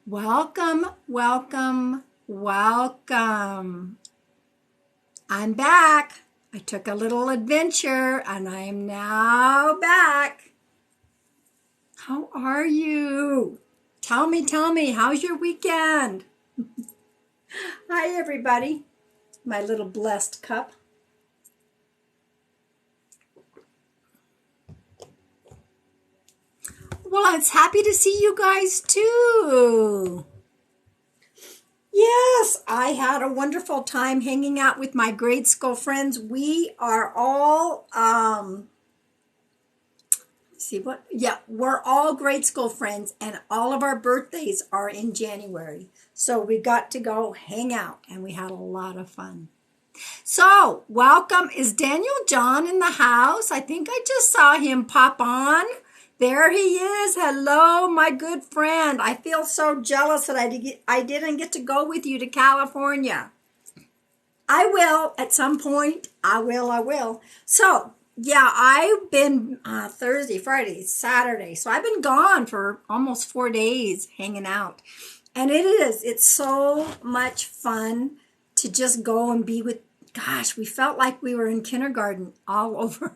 Welcome, welcome, welcome. I'm back. I took a little adventure and I am now back. How are you? Tell me, how's your weekend? Hi, everybody. My little blessed cup. Well, I'm happy to see you guys too. Yes, I had a wonderful time hanging out with my grade school friends. We are all, we're all grade school friends, and all of our birthdays are in January. So we got to go hang out, and we had a lot of fun. So, welcome. Is Daniel John in the house? I think I just saw him pop on. There he is. Hello, my good friend. I feel so jealous that I didn't get to go with you to California. I will at some point. I will. So, yeah, I've been Thursday, Friday, Saturday. So I've been gone for almost 4 days hanging out. And it's so much fun to just go and be with, gosh, we felt like we were in kindergarten all over.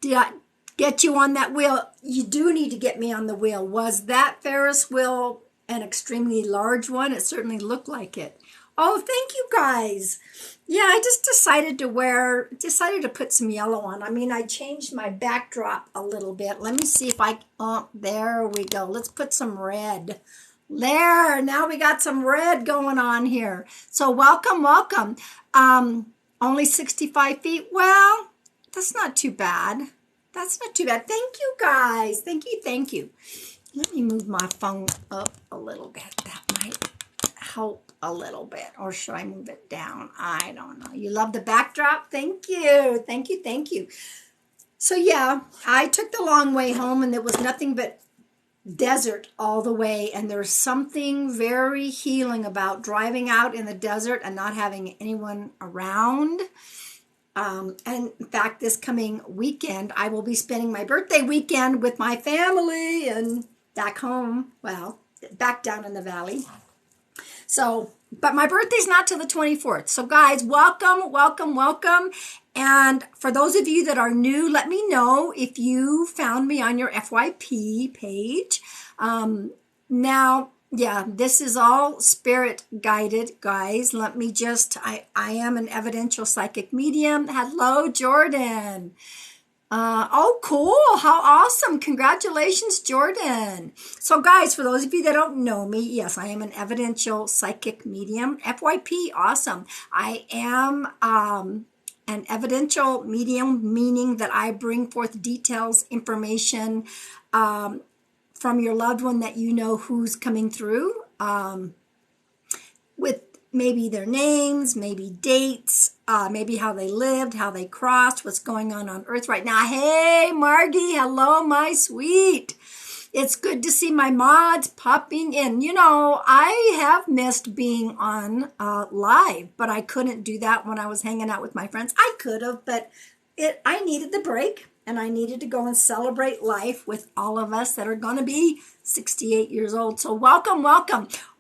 Did I get you on that wheel? You do need to get me on the wheel. Was that Ferris wheel an extremely large one? It certainly looked like it. Oh, thank you guys. Yeah, I just decided to put some yellow on. I mean, I changed my backdrop a little bit. Let me see if there we go. Let's put some red. There, now we got some red going on here. So welcome. Only 65 feet. Well, that's not too bad. Thank you, guys. Thank you. Let me move my phone up a little bit. That might help a little bit. Or should I move it down? I don't know. You love the backdrop? Thank you. So yeah, I took the long way home and there was nothing but desert all the way, and there's something very healing about driving out in the desert and not having anyone around. And in fact, this coming weekend, I will be spending my birthday weekend with my family and back home, back down in the valley. So, but my birthday's not till the 24th. So guys, welcome. And for those of you that are new, let me know if you found me on your FYP page. Now, yeah, this is all spirit guided, guys. I am an evidential psychic medium. Hello, Jordan. Oh, cool. How awesome. Congratulations, Jordan. So guys, for those of you that don't know me, yes, I am an evidential psychic medium. FYP, awesome. I am an evidential medium, meaning that I bring forth details, information from your loved one that you know who's coming through, with maybe their names, maybe dates, maybe how they lived, how they crossed, what's going on Earth right now. Hey, Margie, hello, my sweet. It's good to see my mods popping in. You know, I have missed being on live, but I couldn't do that when I was hanging out with my friends. I could have, but I needed the break, and I needed to go and celebrate life with all of us that are going to be 68 years old. So welcome.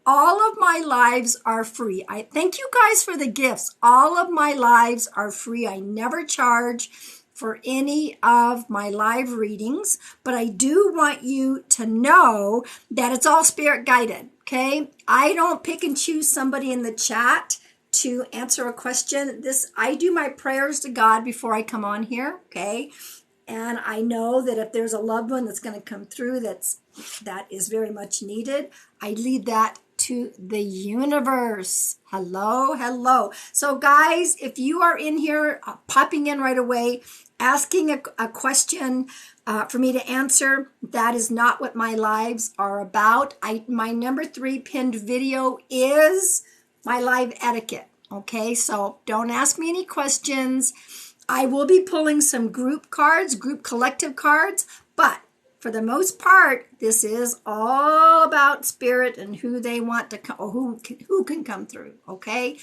All of my lives are free. I thank you guys for the gifts. All of my lives are free. I never charge for any of my live readings, but I do want you to know that it's all spirit guided, okay? I don't pick and choose somebody in the chat to answer a question. I do my prayers to God before I come on here, okay? And I know that if there's a loved one that's going to come through that is very much needed, I leave that to the universe. Hello. So guys, if you are in here, popping in right away, asking a question for me to answer, that is not what my lives are about. My number 3 pinned video is my live etiquette. Okay, so don't ask me any questions. I will be pulling some group collective cards, but for the most part, this is all about spirit and who they want to come, or who can come through. Okay,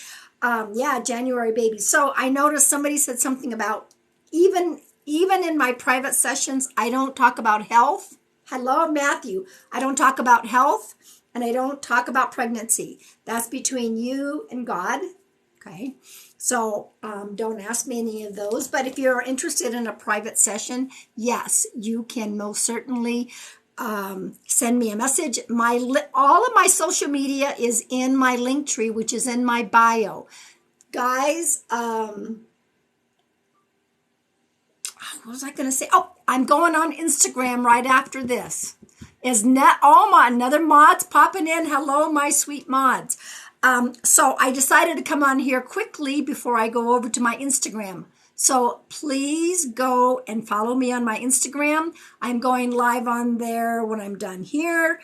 January baby. So I noticed somebody said something about even in my private sessions, I don't talk about health. Hello, Matthew. I don't talk about health. and I don't talk about pregnancy. That's between you and God. Okay. So don't ask me any of those. But if you're interested in a private session, yes, you can most certainly send me a message. All of my social media is in my link tree, which is in my bio. Guys, what was I going to say? Oh, I'm going on Instagram right after this. Another mods popping in. Hello, my sweet mods. So I decided to come on here quickly before I go over to my Instagram. So please go and follow me on my Instagram. I'm going live on there when I'm done here.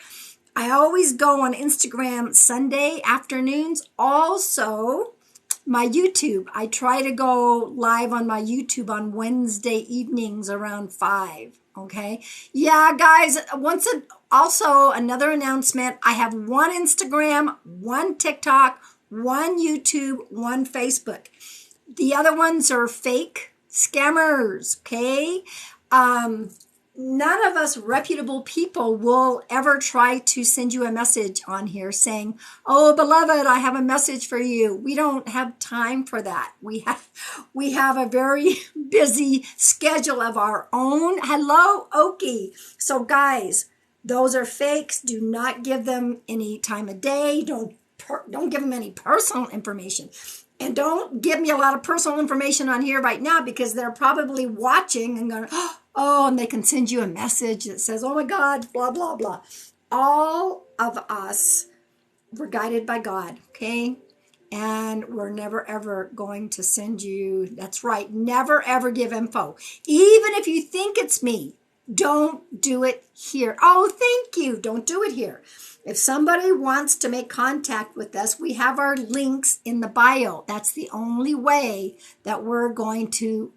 I always go on Instagram Sunday afternoons. Also, my YouTube. I try to go live on my YouTube on Wednesday evenings around 5. Okay. Yeah, guys, also another announcement. I have one Instagram, one TikTok, one YouTube, one Facebook. The other ones are fake scammers. Okay. None of us reputable people will ever try to send you a message on here saying, oh, beloved, I have a message for you. We don't have time for that. We have a very busy schedule of our own. Hello, Okie. So guys, those are fakes. Do not give them any time of day. Don't give them any personal information. And don't give me a lot of personal information on here right now, because they're probably watching and going, oh, and they can send you a message that says, oh my God, blah, blah, blah. All of us were guided by God, okay? And we're never, ever going to send you, that's right, never, ever give info. Even if you think it's me, don't do it here. Oh, thank you. Don't do it here. If somebody wants to make contact with us, we have our links in the bio. That's the only way that we're going to,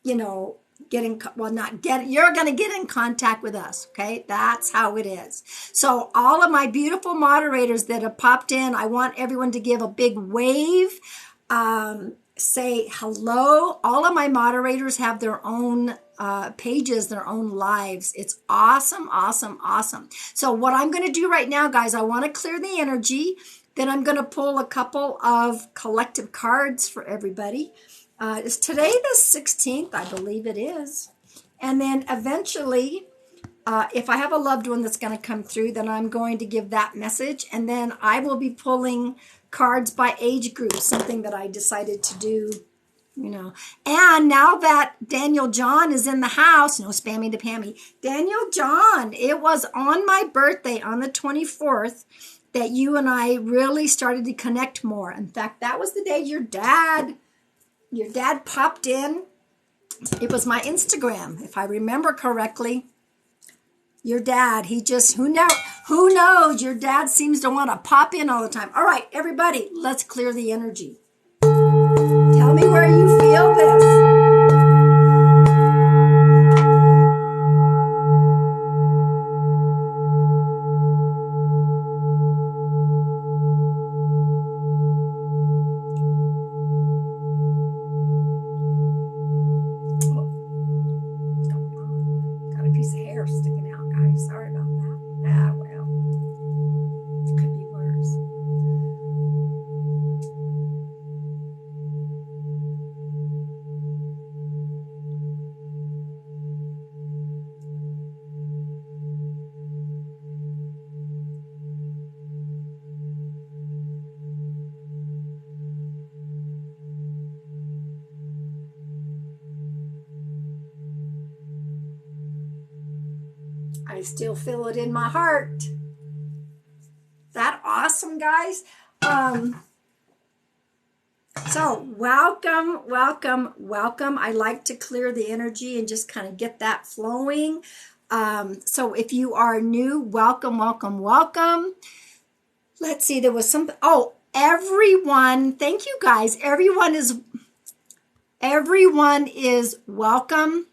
you're going to get in contact with us. Okay. That's how it is. So all of my beautiful moderators that have popped in, I want everyone to give a big wave. Say hello. All of my moderators have their own pages, their own lives. It's awesome, awesome, awesome. So what I'm going to do right now, guys, I want to clear the energy. Then I'm going to pull a couple of collective cards for everybody. Is today the 16th? I believe it is. And then eventually, if I have a loved one that's going to come through, then I'm going to give that message. And then I will be pulling cards by age group, something that I decided to do, And now that Daniel John is in the house, no spammy to Pammy, Daniel John, it was on my birthday on the 24th that you and I really started to connect more. In fact, that was the day your dad popped in. It was my Instagram, if I remember correctly. Your dad, who knows? Your dad seems to want to pop in all the time. All right, everybody, let's clear the energy. Tell me where you feel this. I still feel it in my heart. That awesome, guys. So welcome, welcome, welcome. I like to clear the energy and just kind of get that flowing. So if you are new, welcome, welcome, welcome. Let's see, there was something. Oh, everyone. Thank you, guys. Everyone is welcome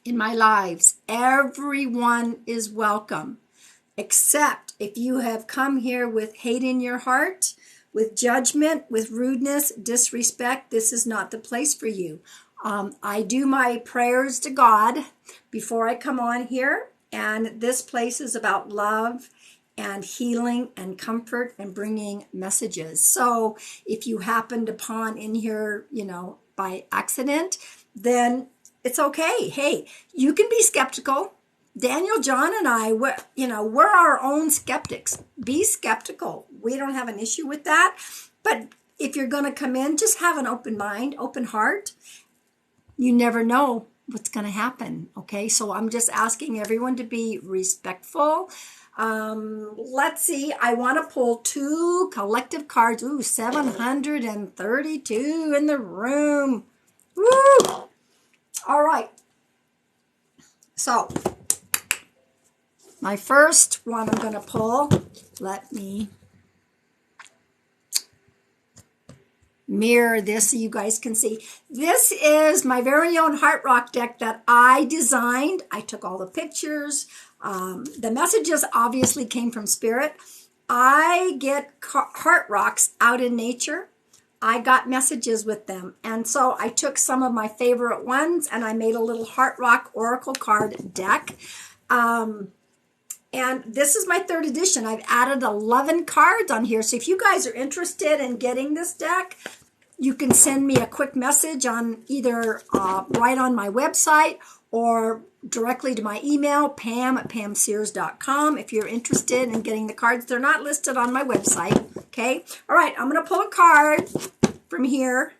in my lives. Everyone is welcome, except if you have come here with hate in your heart, with judgment, with rudeness, disrespect. This is not the place for you. I do my prayers to God before I come on here. And this place is about love and healing and comfort and bringing messages. So if you happened upon in here, you know, by accident, then it's okay. Hey, you can be skeptical. Daniel, John, and I, we're our own skeptics. Be skeptical. We don't have an issue with that. But if you're going to come in, just have an open mind, open heart. You never know what's going to happen. Okay, so I'm just asking everyone to be respectful. Let's see. I want to pull 2 collective cards. Ooh, 732 in the room. Woo! All right. So my first one I'm going to pull. Let me mirror this so you guys can see. This is my very own Heart Rock deck that I designed. I took all the pictures. The messages obviously came from Spirit. I get heart rocks out in nature. I got messages with them. And so I took some of my favorite ones and I made a little Heart Rock Oracle card deck. And this is my 3rd edition. I've added 11 cards on here. So if you guys are interested in getting this deck, you can send me a quick message on either right on my website or directly to my email, pam@pamsears.com, if you're interested in getting the cards. They're not listed on my website, okay? All right, I'm going to pull a card from here.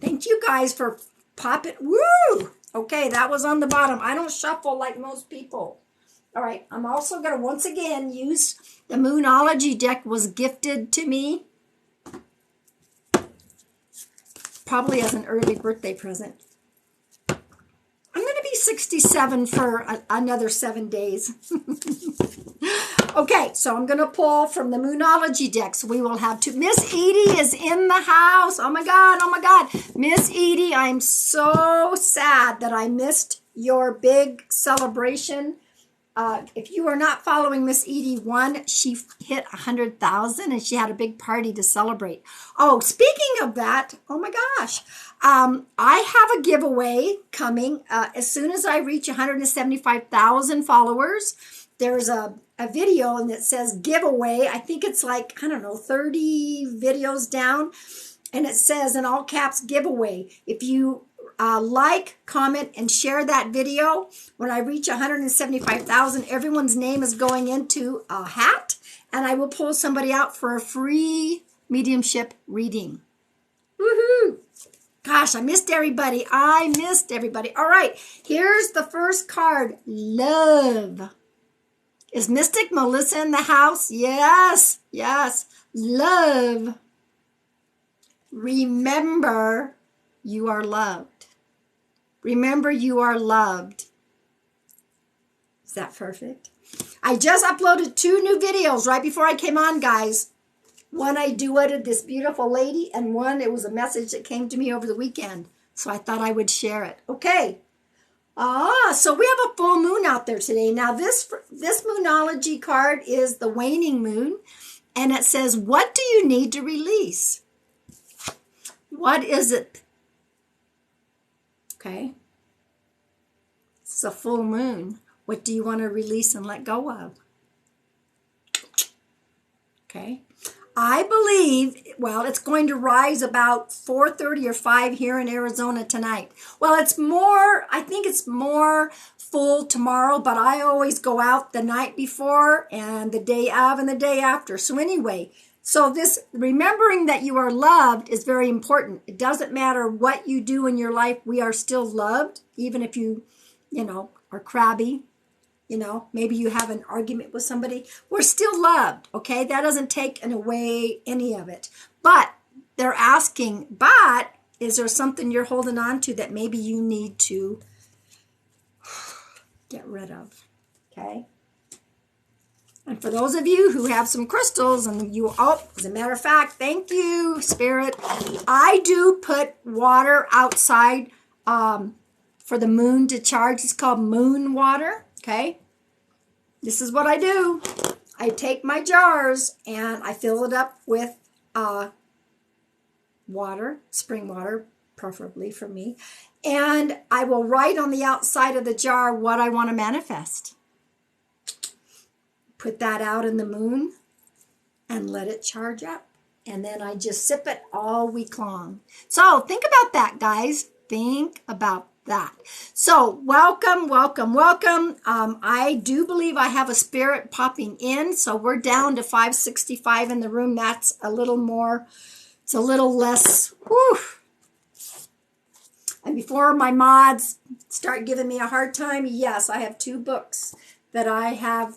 Thank you guys for popping. Woo! Okay, that was on the bottom. I don't shuffle like most people. All right, I'm also going to once again use the Moonology deck. Was gifted to me probably as an early birthday present. I'm going to be 67 for another 7 days. Okay, so I'm going to pull from the Moonology deck. So we will have 2. Miss Edie is in the house. Oh my God, oh my God. Miss Edie, I'm so sad that I missed your big celebration. If you are not following Miss Edie, she hit 100,000 and she had a big party to celebrate. Oh, speaking of that, oh my gosh, I have a giveaway coming as soon as I reach 175,000 followers. There's a video and it says giveaway. I think it's like, I don't know, 30 videos down, and it says in all caps giveaway. If you like, comment, and share that video. When I reach 175,000, everyone's name is going into a hat, and I will pull somebody out for a free mediumship reading. Woohoo! Gosh, I missed everybody. All right, here's the first card. Love. Is Mystic Melissa in the house? Yes, yes. Love. Remember, you are loved. Remember, you are loved. Is that perfect? I just uploaded 2 new videos right before I came on, guys. One I duetted this beautiful lady, and one, it was a message that came to me over the weekend. So I thought I would share it. Okay. So we have a full moon out there today. Now, this Moonology card is the waning moon, and it says, what do you need to release? What is it? Okay. It's a full moon. What do you want to release and let go of? Okay. I believe, well, it's going to rise about 4:30 or 5 here in Arizona tonight. Well, I think it's more full tomorrow, but I always go out the night before and the day of and the day after. So anyway, so this remembering that you are loved is very important. It doesn't matter what you do in your life. We are still loved, even if you are crabby. Maybe you have an argument with somebody. We're still loved, okay? That doesn't take away any of it. But they're asking, but is there something you're holding on to that maybe you need to get rid of, okay? And for those of you who have some crystals, and as a matter of fact, thank you, Spirit. I do put water outside for the moon to charge. It's called moon water, okay? This is what I do. I take my jars and I fill it up with water, spring water, preferably for me. And I will write on the outside of the jar what I want to manifest. Put that out in the moon and let it charge up. And then I just sip it all week long. So think about that, guys. Think about that. So welcome, welcome, welcome. I do believe I have a spirit popping in. So we're down to 565 in the room. That's a little more, it's a little less. Whew. And before my mods start giving me a hard time, yes, I have 2 books that I have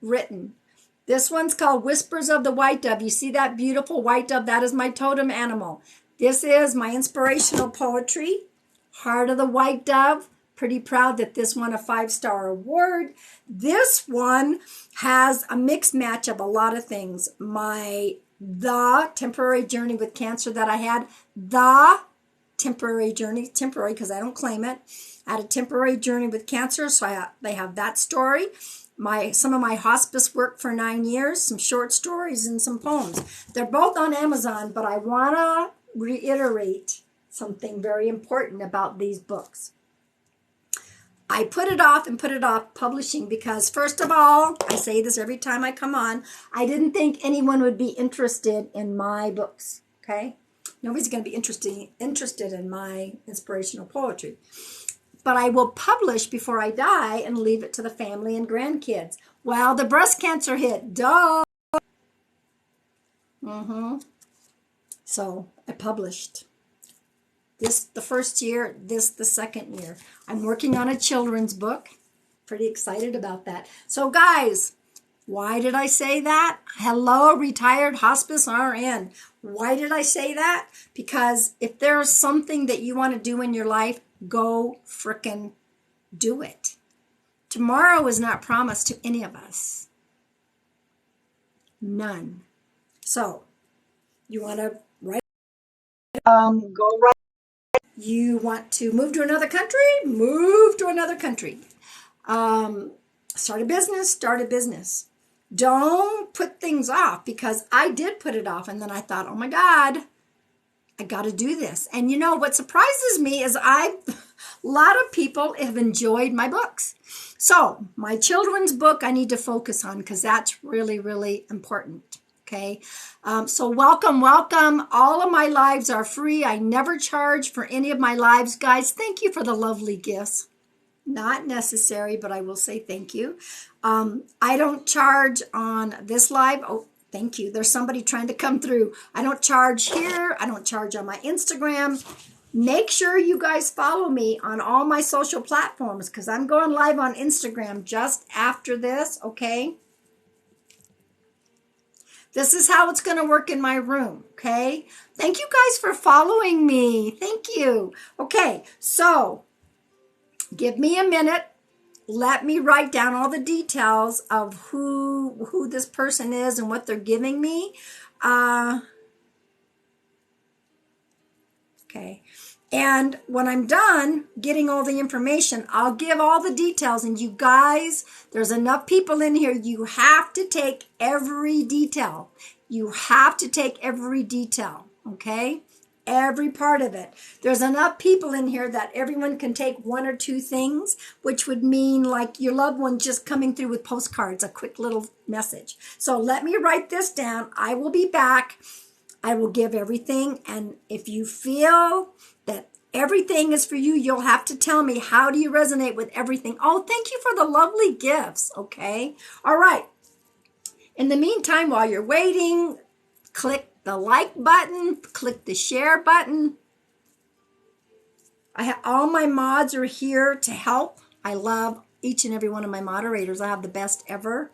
written. This one's called Whispers of the White Dove. You see that beautiful white dove? That is my totem animal. This is my inspirational poetry, Heart of the White Dove. Pretty proud that this won a 5-star award. This one has a mixed match of a lot of things. The temporary journey with cancer that I had, the temporary journey, temporary because I don't claim it. I had a temporary journey with cancer, so they have that story. Some of my hospice work for 9 years, some short stories and some poems. They're both on Amazon, but I want to reiterate something very important about these books. I put it off publishing because, first of all, I say this every time I come on, I didn't think anyone would be interested in my books, okay? Nobody's going to be interested in my inspirational poetry. But I will publish before I die and leave it to the family and grandkids. Well, the breast cancer hit. Duh. So I published. This the first year, this the second year. I'm working on a children's book. Pretty excited about that. So guys, why did I say that? Hello, retired hospice RN. Why did I say that? Because if there's something that you want to do in your life, go frickin' do it. Tomorrow is not promised to any of us. None. So, you want to go right. You want to move to another country? Move to another country. Start a business. Don't put things off, because I did put it off, and then I thought, oh my God, I got to do this. And you know what surprises me is a lot of people have enjoyed my books. So my children's book I need to focus on, because that's really, really important. Okay. So welcome. All of my lives are free. I never charge for any of my lives, guys. Thank you for the lovely gifts. Not necessary, but I will say thank you. I don't charge on this live. Oh, thank you. There's somebody trying to come through. I don't charge here. I don't charge on my Instagram. Make sure you guys follow me on all my social platforms, because I'm going live on Instagram just after this, okay? This is how it's going to work in my room, okay? Thank you guys for following me. Thank you. Okay, so give me a minute. Let me write down all the details of who this person is and what they're giving me. Okay. And when I'm done getting all the information, I'll give all the details. And you guys, there's enough people in here. You have to take every detail. You have to take every detail. Okay? Every part of it. There's enough people in here that everyone can take 1 or 2 things, which would mean like your loved one just coming through with postcards, a quick little message. So let me write this down. I will be back. I will give everything. And if you feel that everything is for you, you'll have to tell me, how do you resonate with everything? Oh, thank you for the lovely gifts. Okay. All right. In the meantime, while you're waiting, click the like button, click the share button. All my mods are here to help. I love each and every one of my moderators. I have the best ever.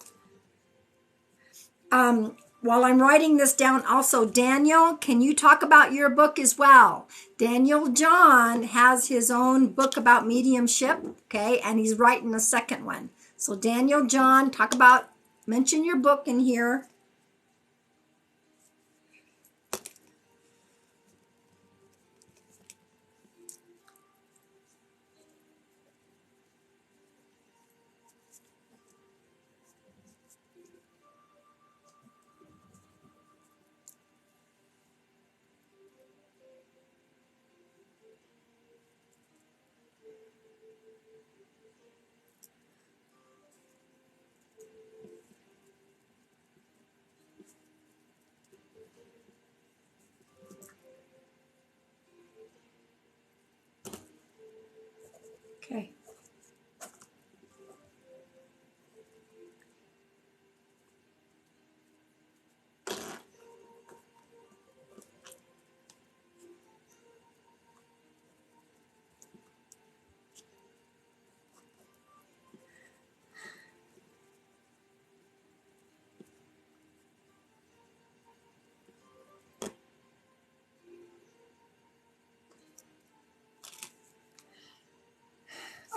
While I'm writing this down, also, Daniel, can you talk about your book as well? Daniel John has his own book about mediumship, okay, and he's writing a second one. So Daniel John, mention your book in here.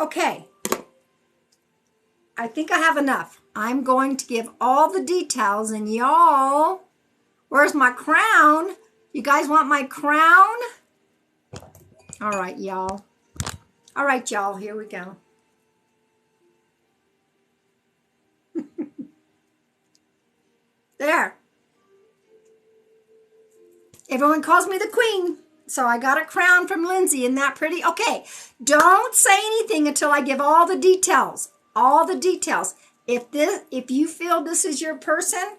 Okay. I think I have enough. I'm going to give all the details, and y'all, where's my crown? You guys want my crown? All right, y'all. All right, y'all, here we go. There. Everyone calls me the queen. So I got a crown from Lindsay. Isn't that pretty? Okay, don't say anything until I give all the details. All the details. If you feel this is your person,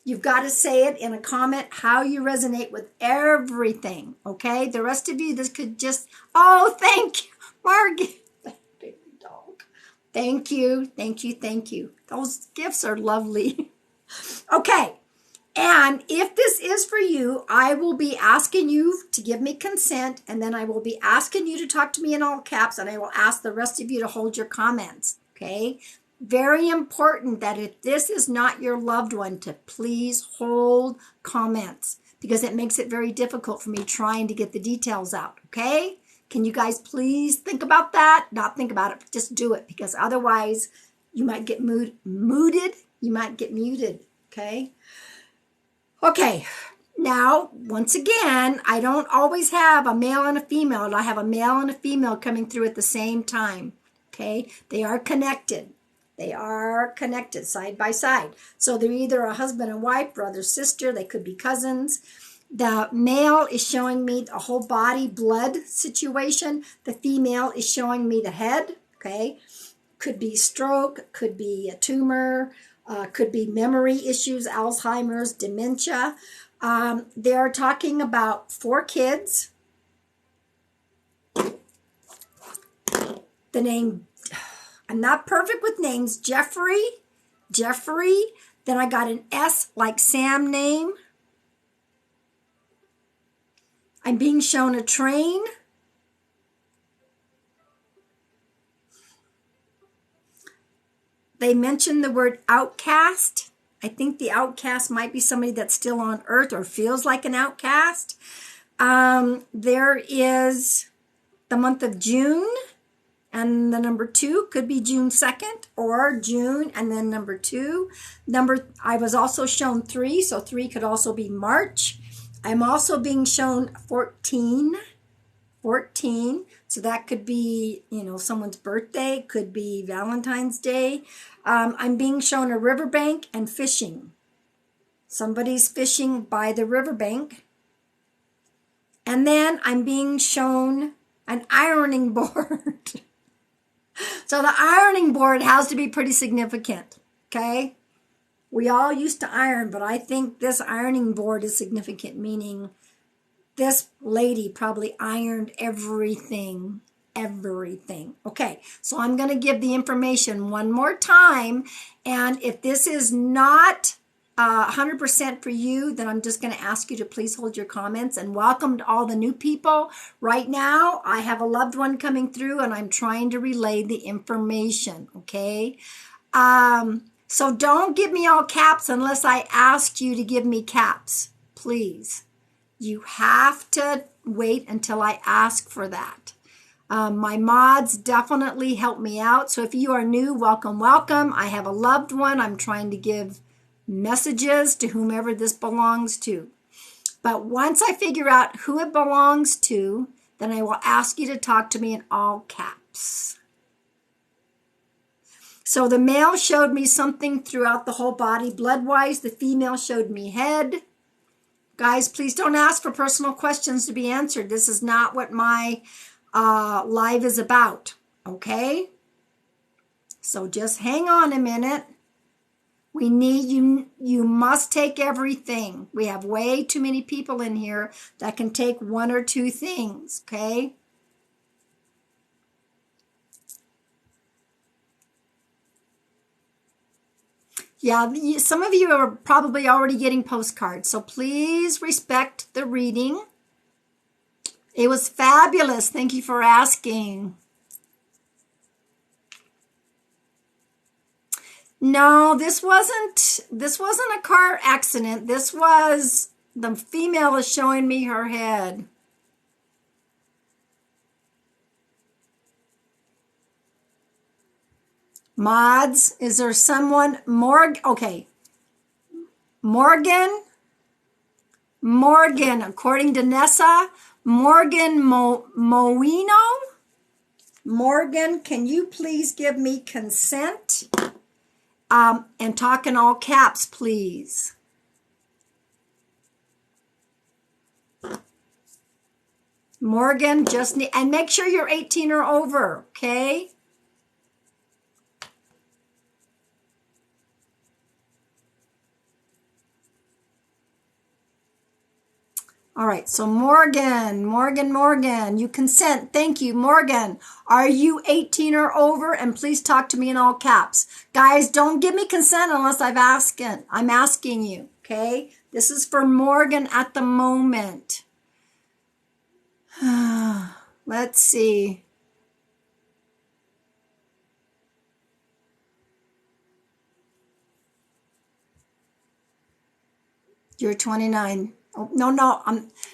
you've got to say it in a comment how you resonate with everything, okay? The rest of you, this could just, oh, thank you, Margie. Baby dog. Thank you, thank you, thank you. Those gifts are lovely. Okay, and if this is for you, I will be asking you to give me consent, and then I will be asking you to talk to me in all caps, and I will ask the rest of you to hold your comments, okay? Very important that if this is not your loved one, to please hold comments, because it makes it very difficult for me trying to get the details out, okay? Can you guys please think about that? Not think about it, but just do it, because otherwise you might get mooted. You might get muted, okay? Okay, now, once again, I don't always have a male and a female. I have a male and a female coming through at the same time, okay? They are connected. They are connected side by side. So they're either a husband and wife, brother, sister. They could be cousins. The male is showing me a whole body blood situation. The female is showing me the head, okay? Could be stroke, could be a tumor, could be memory issues, Alzheimer's, dementia. They're talking about 4 kids. The name, I'm not perfect with names. Jeffrey. Then I got an S like Sam name. I'm being shown a train. They mentioned the word outcast. I think the outcast might be somebody that's still on earth or feels like an outcast. There is the month of June, and the number 2 could be June 2nd or June, and then number 2. I was also shown 3, so 3 could also be March. I'm also being shown 14. So that could be, someone's birthday, could be Valentine's Day. I'm being shown a riverbank and fishing. Somebody's fishing by the riverbank. And then I'm being shown an ironing board. So the ironing board has to be pretty significant, okay? We all used to iron, but I think this ironing board is significant, meaning this lady probably ironed everything. Okay, so I'm going to give the information one more time. And if this is not 100% for you, then I'm just going to ask you to please hold your comments. And welcome to all the new people. Right now, I have a loved one coming through, and I'm trying to relay the information, okay? So don't give me all caps unless I ask you to give me caps, please. You have to wait until I ask for that. My mods definitely help me out. So if you are new, welcome. I have a loved one. I'm trying to give messages to whomever this belongs to. But once I figure out who it belongs to, then I will ask you to talk to me in all caps. So the male showed me something throughout the whole body, blood-wise. The female showed me head. Guys, please don't ask for personal questions to be answered. This is not what my live is about, okay? So just hang on a minute. We need you. You must take everything. We have way too many people in here that can take 1 or 2 things, okay? Yeah, some of you are probably already getting postcards, so please respect the reading. It was fabulous. Thank you for asking. No, this wasn't a car accident. This was, the female is showing me her head. Mods, is there someone? Okay. Morgan, according to Nessa, Morgan Moino. Morgan, can you please give me consent? And talk in all caps, please. Morgan, and make sure you're 18 or over, okay? All right, so Morgan, you consent. Thank you, Morgan. Are you 18 or over? And please talk to me in all caps. Guys, don't give me consent unless I'm asking you, okay? This is for Morgan at the moment. Let's see. You're 29. Oh,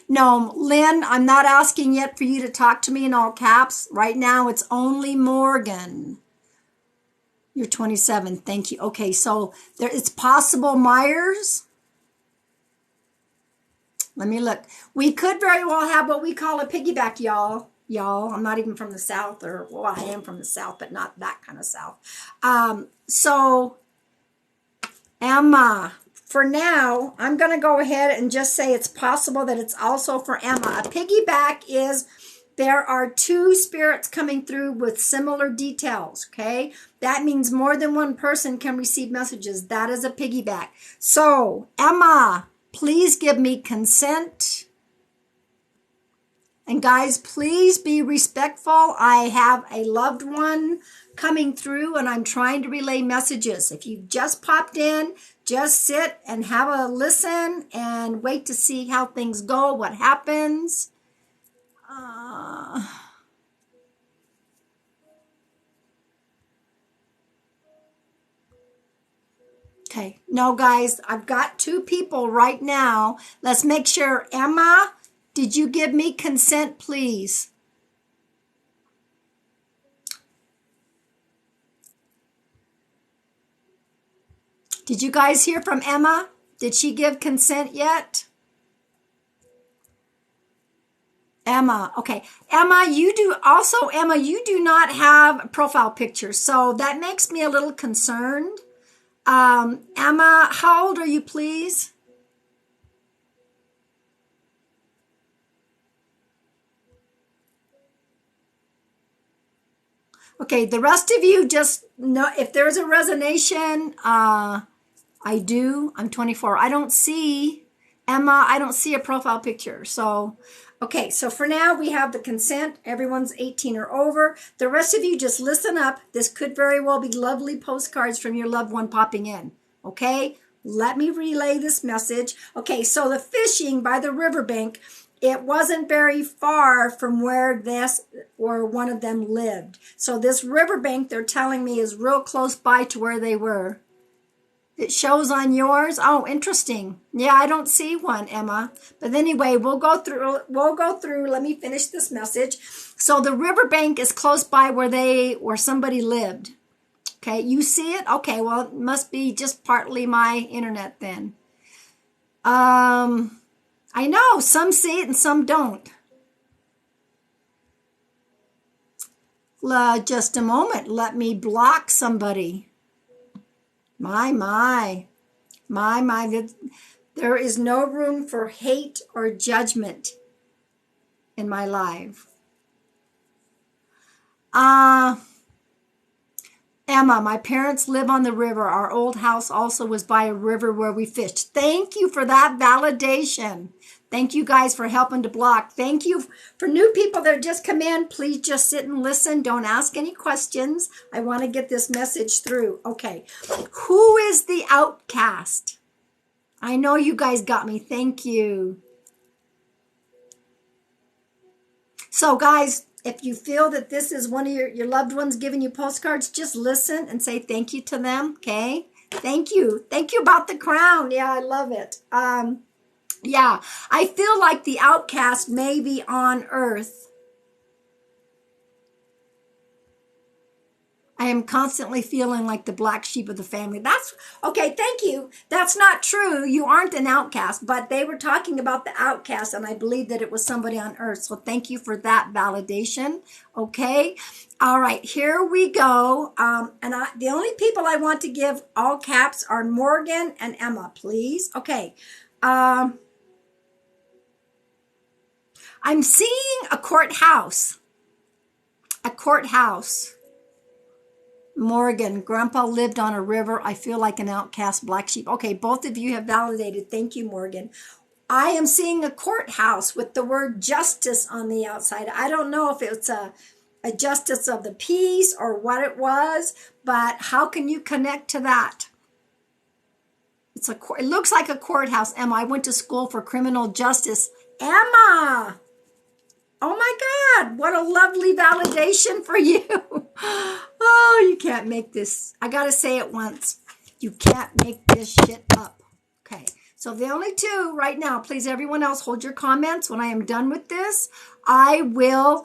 no, Lynn, I'm not asking yet for you to talk to me in all caps. Right now, it's only Morgan. You're 27. Thank you. Okay, so it's possible Myers. Let me look. We could very well have what we call a piggyback, y'all. I'm not even from the South, well, I am from the South, but not that kind of South. So, Emma, for now, I'm going to go ahead and just say it's possible that it's also for Emma. A piggyback is there are two spirits coming through with similar details, okay? That means more than one person can receive messages. That is a piggyback. So, Emma, please give me consent. And guys, please be respectful. I have a loved one coming through and I'm trying to relay messages. If you've just popped in, just sit and have a listen and wait to see how things go, what happens. Okay, no guys, I've got two people right now. Let's make sure. Emma, did you give me consent, please? Did you guys hear from Emma? Did she give consent yet? Emma, okay. Emma, you do not have profile pictures, so that makes me a little concerned. Emma, how old are you, please? Okay, the rest of you just know if there's a resonation, I do. I'm 24. I don't see, Emma, I don't see a profile picture. So, okay, so for now we have the consent. Everyone's 18 or over. The rest of you just listen up. This could very well be lovely postcards from your loved one popping in. Okay, let me relay this message. Okay, so the fishing by the riverbank, it wasn't very far from where one of them lived. So this riverbank, they're telling me, is real close by to where they were. It shows on yours. Oh, interesting. Yeah, I don't see one, Emma. But anyway, we'll go through. Let me finish this message. So the riverbank is close by where somebody lived. Okay, you see it? Okay, well, it must be just partly my internet then. I know, some see it and some don't. Just a moment. Let me block somebody. My. There is no room for hate or judgment in my life. Emma, my parents live on the river. Our old house also was by a river where we fished. Thank you for that validation. Thank you guys for helping to block. Thank you for new people that just come in. Please just sit and listen. Don't ask any questions. I want to get this message through. Okay. Who is the outcast? I know you guys got me. Thank you. So guys, if you feel that this is one of your loved ones giving you postcards, just listen and say thank you to them, okay? Thank you. Thank you about the crown. Yeah, I love it. Yeah, I feel like the outcast may be on earth. I am constantly feeling like the black sheep of the family. That's okay. Thank you. That's not true. You aren't an outcast, but they were talking about the outcast, and I believe that it was somebody on earth. So thank you for that validation. Okay. All right. Here we go. The only people I want to give all caps are Morgan and Emma, please. Okay. I'm seeing a courthouse. A courthouse. Morgan, Grandpa lived on a river. I feel like an outcast black sheep. Okay, both of you have validated. Thank you, Morgan. I am seeing a courthouse with the word justice on the outside. I don't know if it's a justice of the peace or what it was, but how can you connect to that? It looks like a courthouse. Emma, I went to school for criminal justice. Emma! Oh my God, what a lovely validation for you. Oh, you can't make this. I got to say it once. You can't make this shit up. Okay, so the only two right now, please everyone else hold your comments. When I am done with this, I will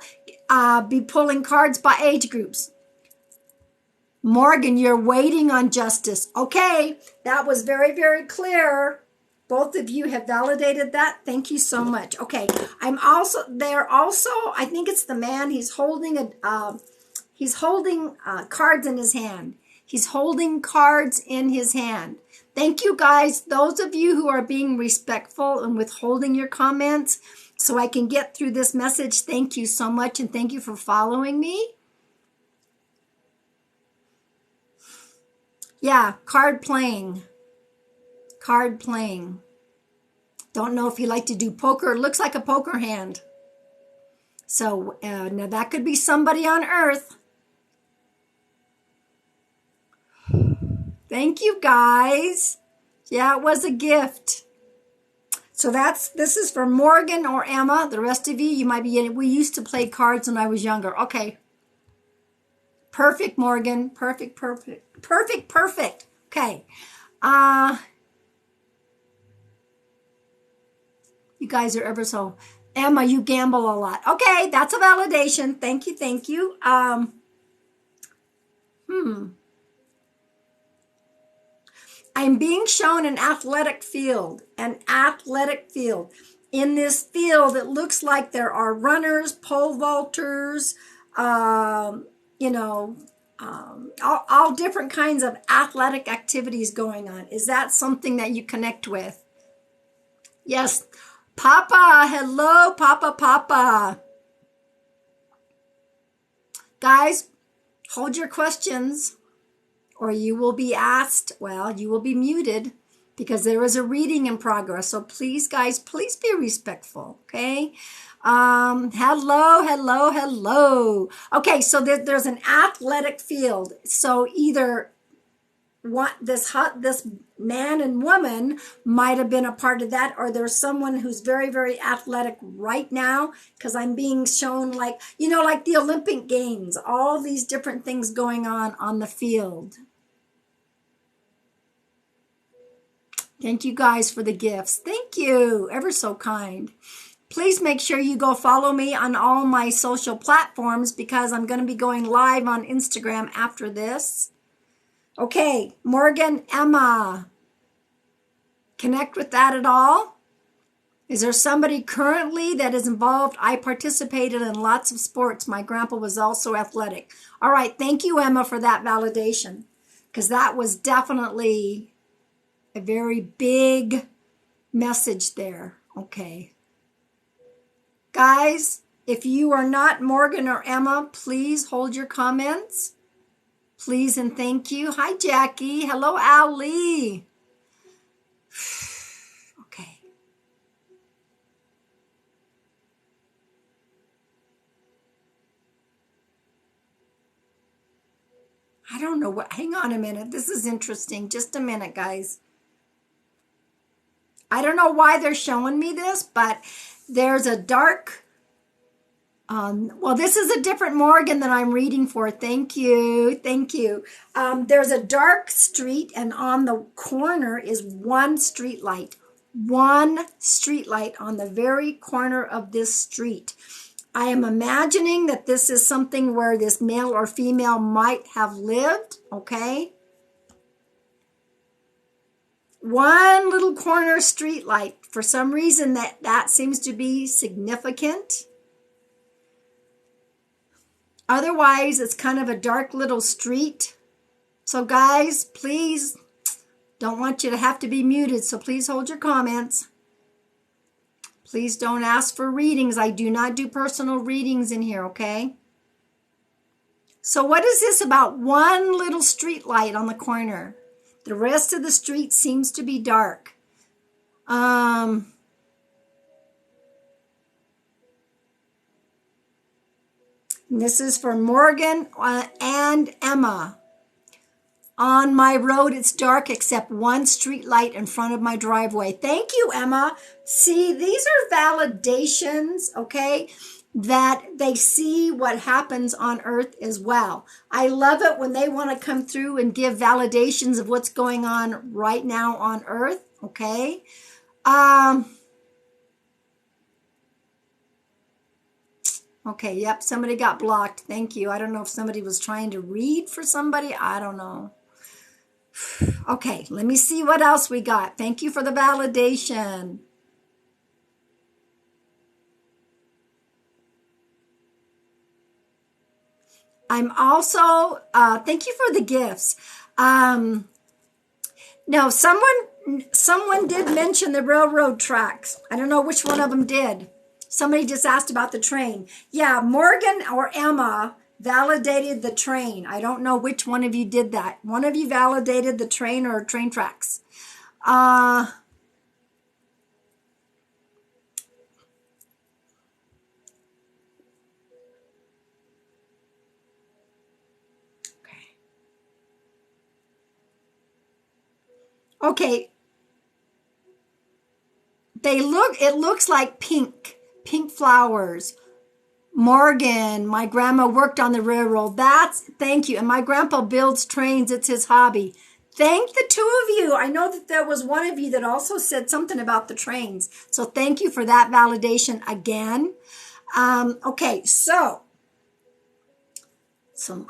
be pulling cards by age groups. Morgan, you're waiting on justice. Okay, that was very, very clear. Both of you have validated that. Thank you so much. Okay, I think it's the man. He's holding cards in his hand. He's holding cards in his hand. Thank you guys. Those of you who are being respectful and withholding your comments so I can get through this message. Thank you so much. And thank you for following me. Yeah, card playing. Card playing. Don't know if you like to do poker. It looks like a poker hand. So now that could be somebody on earth. Thank you guys. Yeah, it was a gift. So this is for Morgan or Emma. The rest of you might be in it. We used to play cards when I was younger. Okay. Perfect, Morgan. Perfect, perfect. Perfect, perfect. Okay. You guys are ever so... Emma, you gamble a lot. Okay, that's a validation. Thank you, thank you. I'm being shown an athletic field. An athletic field. In this field, it looks like there are runners, pole vaulters, all different kinds of athletic activities going on. Is that something that you connect with? Yes. Papa, hello, Papa. Guys, hold your questions or you will be asked, you will be muted because there is a reading in progress. So please, guys, please be respectful, okay? Hello. Okay, so there's an athletic field. So either this man and woman might have been a part of that, or there's someone who's very, very athletic right now, because I'm being shown like the Olympic Games, all these different things going on the field. Thank you guys for the gifts. Thank you. Ever so kind. Please make sure you go follow me on all my social platforms because I'm going to be going live on Instagram after this. Okay, Morgan, Emma, connect with that at all? Is there somebody currently that is involved? I participated in lots of sports. My grandpa was also athletic. All right, thank you, Emma, for that validation, because that was definitely a very big message there. Okay. Guys, if you are not Morgan or Emma, please hold your comments. Please and thank you. Hi, Jackie. Hello, Ali. Okay. I don't know what. Hang on a minute. This is interesting. Just a minute, guys. I don't know why they're showing me this, but there's a dark... this is a different Morgan that I'm reading for. Thank you. There's a dark street, and on the corner is one street light. One street light on the very corner of this street. I am imagining that this is something where this male or female might have lived, okay? One little corner street light. For some reason, that seems to be significant. Otherwise, it's kind of a dark little street. So guys, please, don't want you to have to be muted, so please hold your comments. Please don't ask for readings. I do not do personal readings in here, okay? So what is this about one little street light on the corner? The rest of the street seems to be dark. This is for Morgan and Emma. On my road, it's dark except one street light in front of my driveway. Thank you, Emma. See, these are validations, okay, that they see what happens on Earth as well. I love it when they want to come through and give validations of what's going on right now on Earth, okay? Okay, yep, somebody got blocked. Thank you. I don't know if somebody was trying to read for somebody. I don't know. Okay, let me see what else we got. Thank you for the validation. I'm also, thank you for the gifts. No, someone did mention the railroad tracks. I don't know which one of them did. Somebody just asked about the train. Yeah, Morgan or Emma validated the train. I don't know which one of you did that. One of you validated the train or train tracks. Okay. Okay. It looks like pink flowers. Morgan, my grandma worked on the railroad. Thank you. And my grandpa builds trains. It's his hobby. Thank the two of you. I know that there was one of you that also said something about the trains. So thank you for that validation again. Okay, so some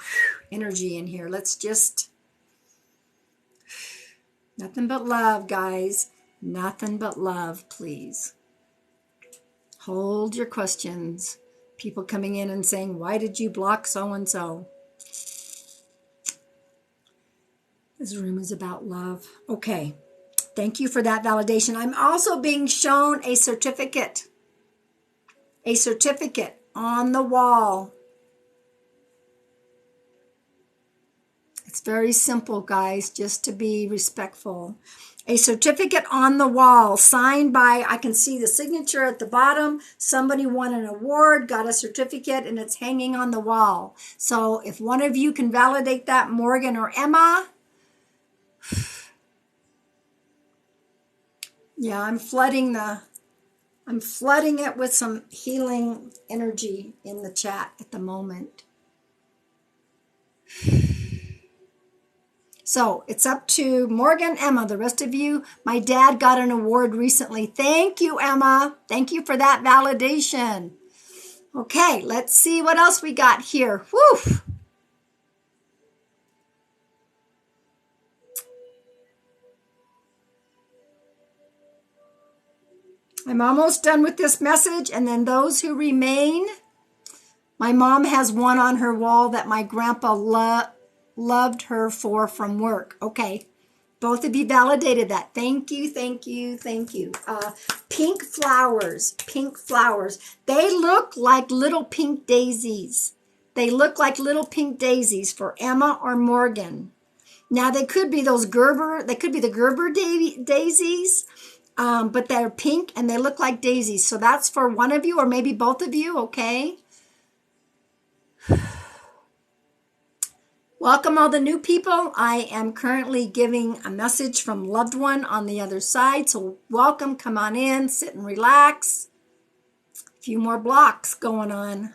energy in here. Let's just, nothing but love, guys. Nothing but love, please. Hold your questions. People coming in and saying, why did you block so-and-so? This room is about love. Okay. Thank you for that validation. I'm also being shown a certificate. A certificate on the wall. It's very simple, guys, just to be respectful. A certificate on the wall signed by, I can see the signature at the bottom. Somebody won an award, got a certificate, and it's hanging on the wall. So if one of you can validate that, Morgan or Emma. Yeah, I'm flooding it with some healing energy in the chat at the moment. So it's up to Morgan, Emma, the rest of you. My dad got an award recently. Thank you, Emma. Thank you for that validation. Okay, let's see what else we got here. Whew. I'm almost done with this message, and then those who remain, my mom has one on her wall that my grandpa loved her for from work. Okay, both of you validated that. Thank you, thank you, thank you. Pink flowers, pink flowers. They look like little pink daisies. They look like little pink daisies for Emma or Morgan. Now they could be those Gerber, they could be the Gerber daisies, but they're pink and they look like daisies. So that's for one of you or maybe both of you, okay? Welcome all the new people. I am currently giving a message from loved one on the other side. So welcome, come on in, sit and relax. A few more blocks going on.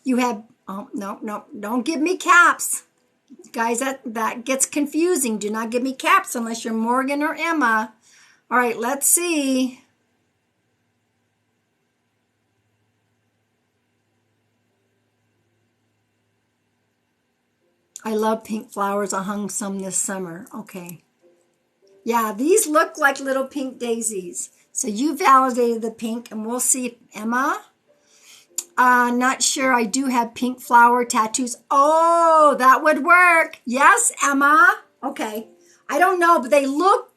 You have, oh, no, don't give me caps. Guys, that gets confusing. Do not give me caps unless you're Morgan or Emma. All right, let's see. I love pink flowers. I hung some this summer. Okay. Yeah, these look like little pink daisies. So you validated the pink, and we'll see if Emma. Not sure. I do have pink flower tattoos. Oh, that would work. Yes, Emma. Okay. I don't know, but they look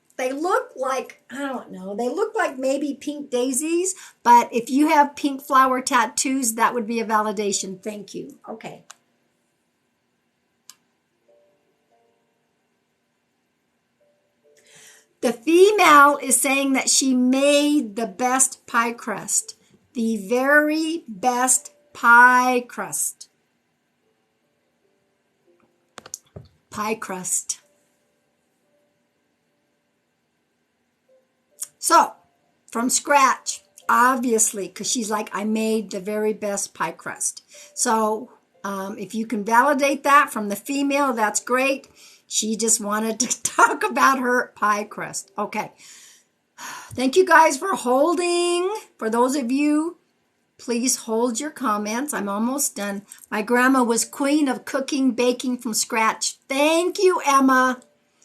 like, I don't know. They look like maybe pink daisies, but if you have pink flower tattoos, that would be a validation. Thank you. Okay. The female is saying that she made the best pie crust. The very best pie crust. Pie crust. So, from scratch, obviously, because she's like, I made the very best pie crust. So, if you can validate that from the female, that's great. She just wanted to talk about her pie crust. Okay. Thank you guys for holding. For those of you, please hold your comments. I'm almost done. My grandma was queen of cooking, baking from scratch. Thank you, Emma.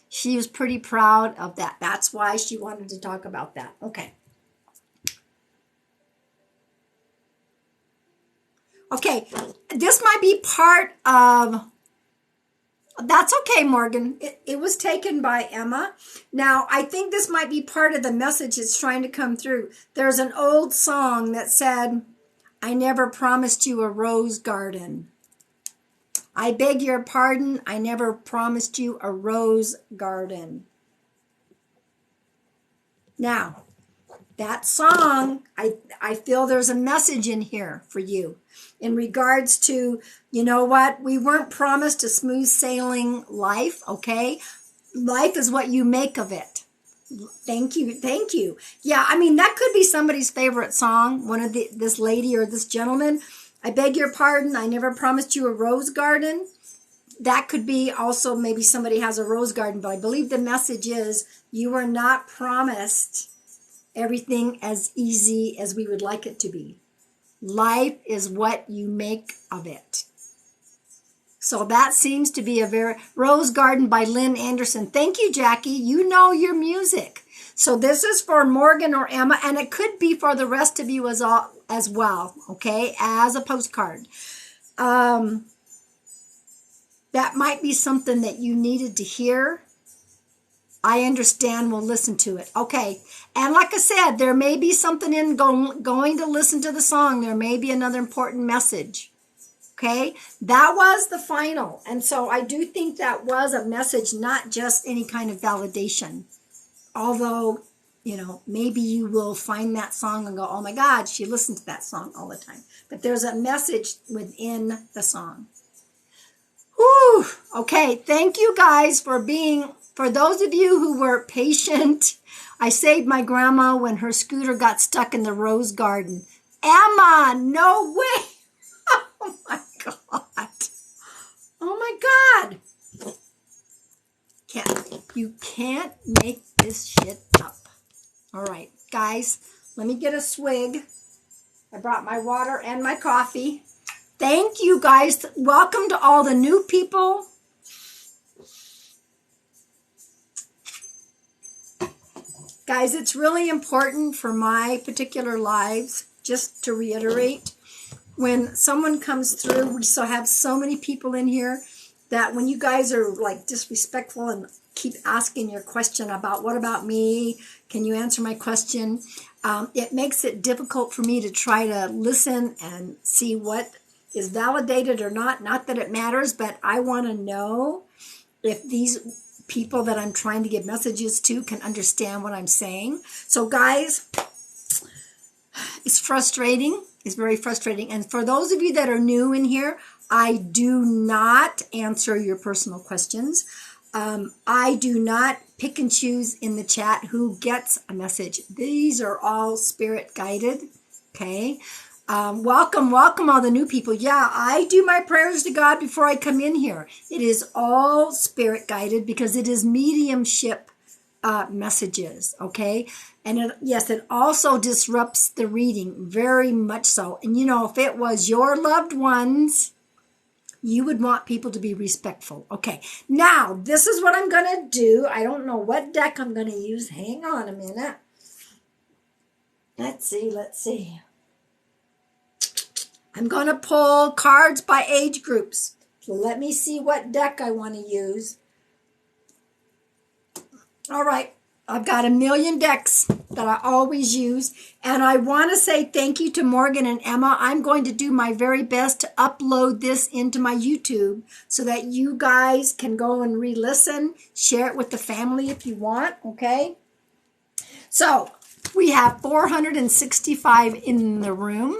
She was pretty proud of that. That's why she wanted to talk about that. Okay. Okay. This might be part of... That's okay, Morgan. It was taken by Emma. Now, I think this might be part of the message that's trying to come through. There's an old song that said, I never promised you a rose garden. I beg your pardon, I never promised you a rose garden. Now, that song, I feel there's a message in here for you in regards to, you know what, we weren't promised a smooth sailing life, okay? Life is what you make of it. Thank you, thank you. Yeah, I mean, that could be somebody's favorite song, one of this lady or this gentleman. I beg your pardon, I never promised you a rose garden. That could be also maybe somebody has a rose garden, but I believe the message is you were not promised everything as easy as we would like it to be. Life is what you make of it. So that seems to be a very... Rose Garden by Lynn Anderson. Thank you, Jackie. You know your music. So this is for Morgan or Emma, and it could be for the rest of you as well, okay, as a postcard. That might be something that you needed to hear. I understand. We'll listen to it. Okay. And like I said, there may be something in going to listen to the song. There may be another important message. Okay. That was the final. And so I do think that was a message, not just any kind of validation. Although, you know, maybe you will find that song and go, oh my God, she listens to that song all the time. But there's a message within the song. Whew. Okay. Thank you guys for those of you who were patient. I saved my grandma when her scooter got stuck in the rose garden. Emma, no way. Oh my God. Oh my God. You can't make this shit up. All right, guys, let me get a swig. I brought my water and my coffee. Thank you, guys. Welcome to all the new people. Guys, it's really important for my particular lives, just to reiterate, when someone comes through, we still have so many people in here that when you guys are like disrespectful and keep asking your question about what about me, can you answer my question, it makes it difficult for me to try to listen and see what is validated or not. Not that it matters, but I want to know if these people that I'm trying to give messages to can understand what I'm saying. So guys, it's frustrating. It's very frustrating. And for those of you that are new in here, I do not answer your personal questions. I do not pick and choose in the chat who gets a message. These are all spirit guided. Okay. Welcome all the new people. Yeah, I do my prayers to God before I come in here. It is all spirit guided because it is mediumship messages, okay? And yes, it also disrupts the reading, very much so. And you know, if it was your loved ones, You would want people to be respectful. Okay, now this is what I'm going to do. I don't know what deck I'm going to use. Hang on a minute. Let's see. I'm going to pull cards by age groups. So let me see what deck I want to use. All right, I've got a million decks that I always use. And I want to say thank you to Morgan and Emma. I'm going to do my very best to upload this into my YouTube so that you guys can go and re-listen. Share it with the family if you want, okay? So we have 465 in the room.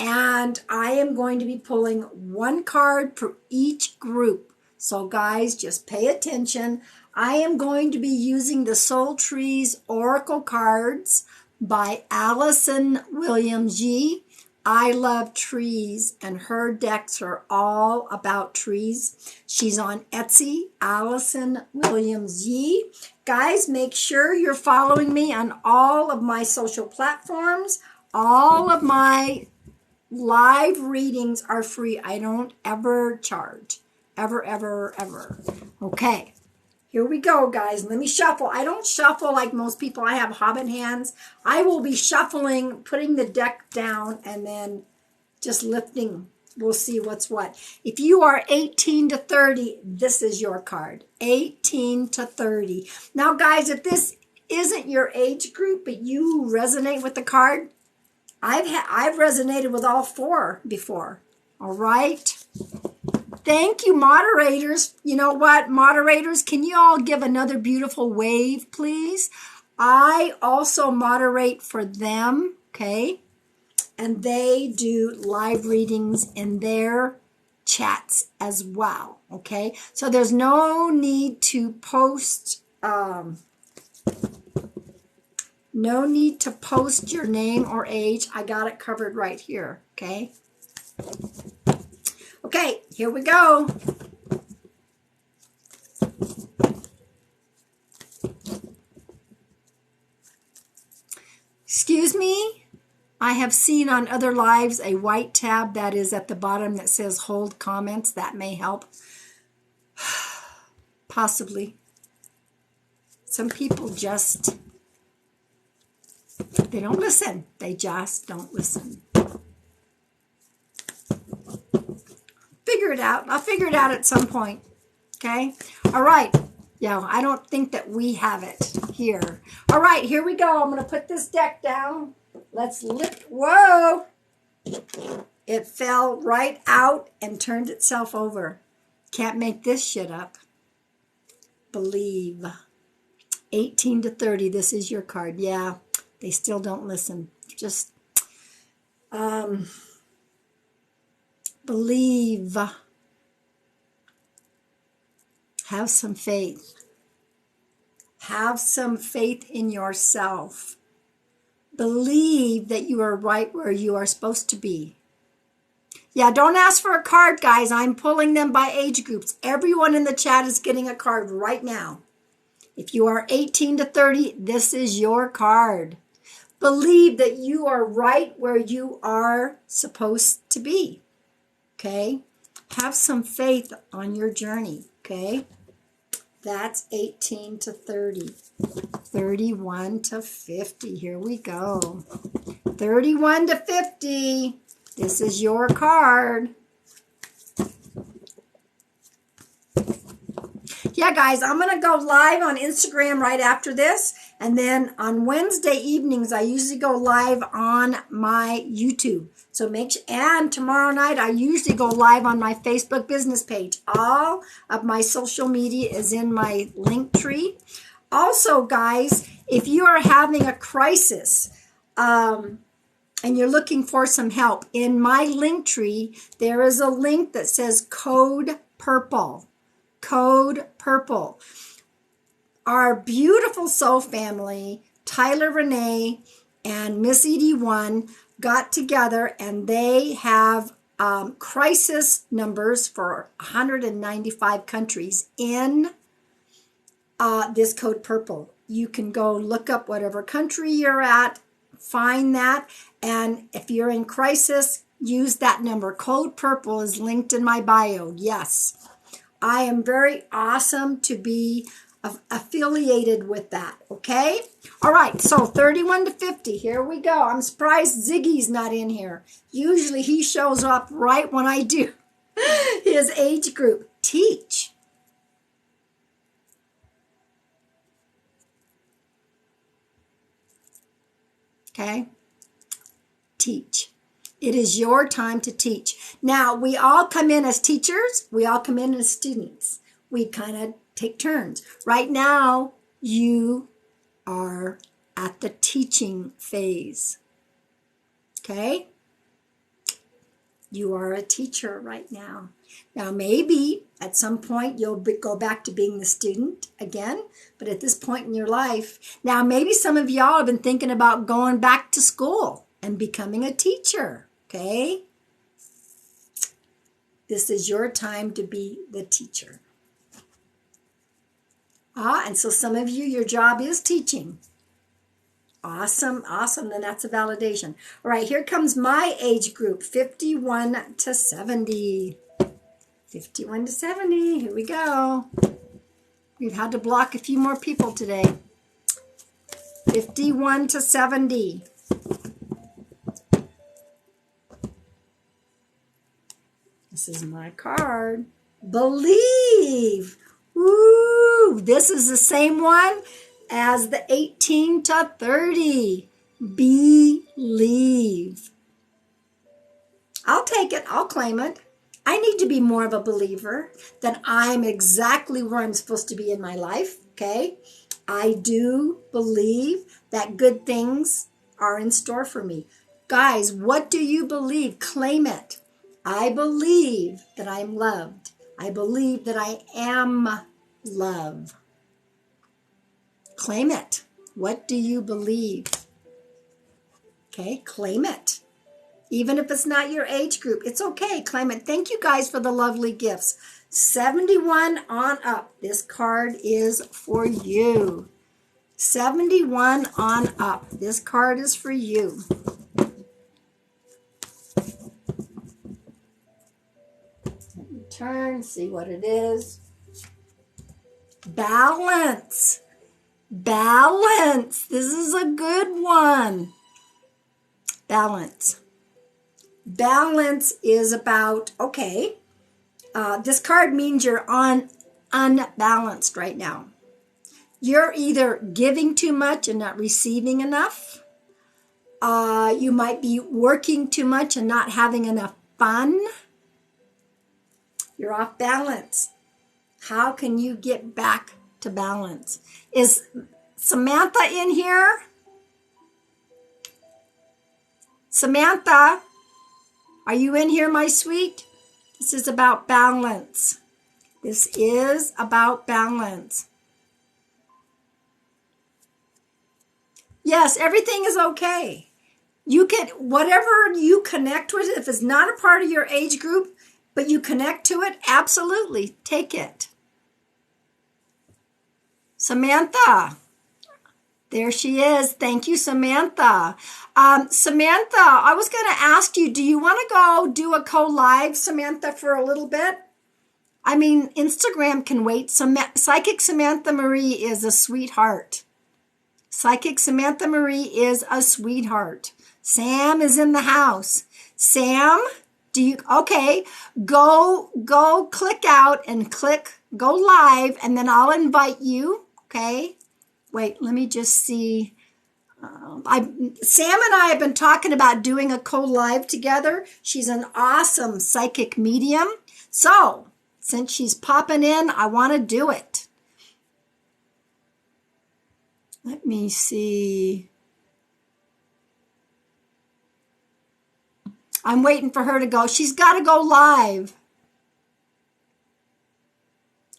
And I am going to be pulling one card for each group. So guys, just pay attention. I am going to be using the Soul Trees Oracle cards by Allison Williams Yee. I love trees, and her decks are all about trees. She's on Etsy, Allison Williams Yee. Guys, make sure you're following me on all of my social platforms. All of my live readings are free. I don't ever charge. Ever, ever, ever. Okay. Here we go, guys. Let me shuffle. I don't shuffle like most people. I have hobbit hands. I will be shuffling, putting the deck down, and then just lifting. We'll see what's what. If you are 18 to 30, this is your card. 18 to 30. Now, guys, if this isn't your age group, but you resonate with the card, I've resonated with all four before. All right. Thank you, moderators. You know what, moderators, can you all give another beautiful wave, please? I also moderate for them, okay? And they do live readings in their chats as well, okay? So there's no need to post, your name or age. I got it covered right here, okay? Okay, here we go. Excuse me, I have seen on other lives a white tab that is at the bottom that says hold comments. That may help. Possibly. Some people just, they don't listen. They just don't listen. Figure it out. I'll figure it out at some point. Okay? All right. Yeah, I don't think that we have it here. All right, here we go. I'm going to put this deck down. Let's lift. Whoa! It fell right out and turned itself over. Can't make this shit up. Believe. 18 to 30, this is your card. Yeah, they still don't listen. Just, believe. Have some faith. Have some faith in yourself. Believe that you are right where you are supposed to be. Yeah, don't ask for a card, guys. I'm pulling them by age groups. Everyone in the chat is getting a card right now. If you are 18 to 30, this is your card. Believe that you are right where you are supposed to be. Okay? Have some faith on your journey. Okay? That's 18 to 30. 31 to 50. Here we go. 31 to 50. This is your card. Yeah, guys, I'm going to go live on Instagram right after this. And then on Wednesday evenings, I usually go live on my YouTube. So and tomorrow night, I usually go live on my Facebook business page. All of my social media is in my link tree. Also, guys, if you are having a crisis and you're looking for some help, in my link tree, there is a link that says Code Purple. Code Purple. Our beautiful soul family, Tyler Renee and Miss Edie One, got together and they have crisis numbers for 195 countries in this Code Purple. You can go look up whatever country you're at, find that, and if you're in crisis, use that number. Code Purple is linked in my bio. Yes, I am very awesome to be affiliated with that. Okay. All right. So 31 to 50. Here we go. I'm surprised Ziggy's not in here. Usually he shows up right when I do his age group. Teach. Okay. Teach. It is your time to teach. Now, we all come in as teachers. We all come in as students. We kind of take turns. Right now, you are at the teaching phase. Okay? You are a teacher right now. Now, maybe at some point you'll go back to being the student again, but at this point in your life, now maybe some of y'all have been thinking about going back to school and becoming a teacher. Okay? This is your time to be the teacher. And so some of you, your job is teaching. Awesome, awesome. Then that's a validation. All right, here comes my age group, 51 to 70. 51 to 70, here we go. We've had to block a few more people today. 51 to 70. This is my card. Believe. Woo! This is the same one as the 18 to 30. Believe. I'll take it. I'll claim it. I need to be more of a believer that I'm exactly where I'm supposed to be in my life. Okay? I do believe that good things are in store for me. Guys, what do you believe? Claim it. I believe that I'm loved. I believe that I am love. Claim it. What do you believe? Okay, claim it. Even if it's not your age group, it's okay. Claim it. Thank you guys for the lovely gifts. 71 on up. This card is for you. 71 on up. This card is for you. Let me turn, see what it is. Balance. Balance. This is a good one. Balance. Balance is about, okay, this card means you're unbalanced right now. You're either giving too much and not receiving enough. You might be working too much and not having enough fun. You're off balance. How can you get back to balance? Is Samantha in here? Samantha, are you in here, my sweet? This is about balance. This is about balance. Yes, everything is okay. You can, whatever you connect with, if it's not a part of your age group, but you connect to it, absolutely, take it. Samantha, there she is. Thank you, Samantha. Samantha, I was going to ask you, do you want to go do a co-live, Samantha, for a little bit? I mean, Instagram can wait. Psychic Samantha Marie is a sweetheart. Psychic Samantha Marie is a sweetheart. Sam is in the house. Sam, do you, okay, go click out and go live, and then I'll invite you, okay? Wait, let me just see. Sam and I have been talking about doing a co-live together. She's an awesome psychic medium. So, since she's popping in, I want to do it. Let me see. I'm waiting for her to go. She's got to go live.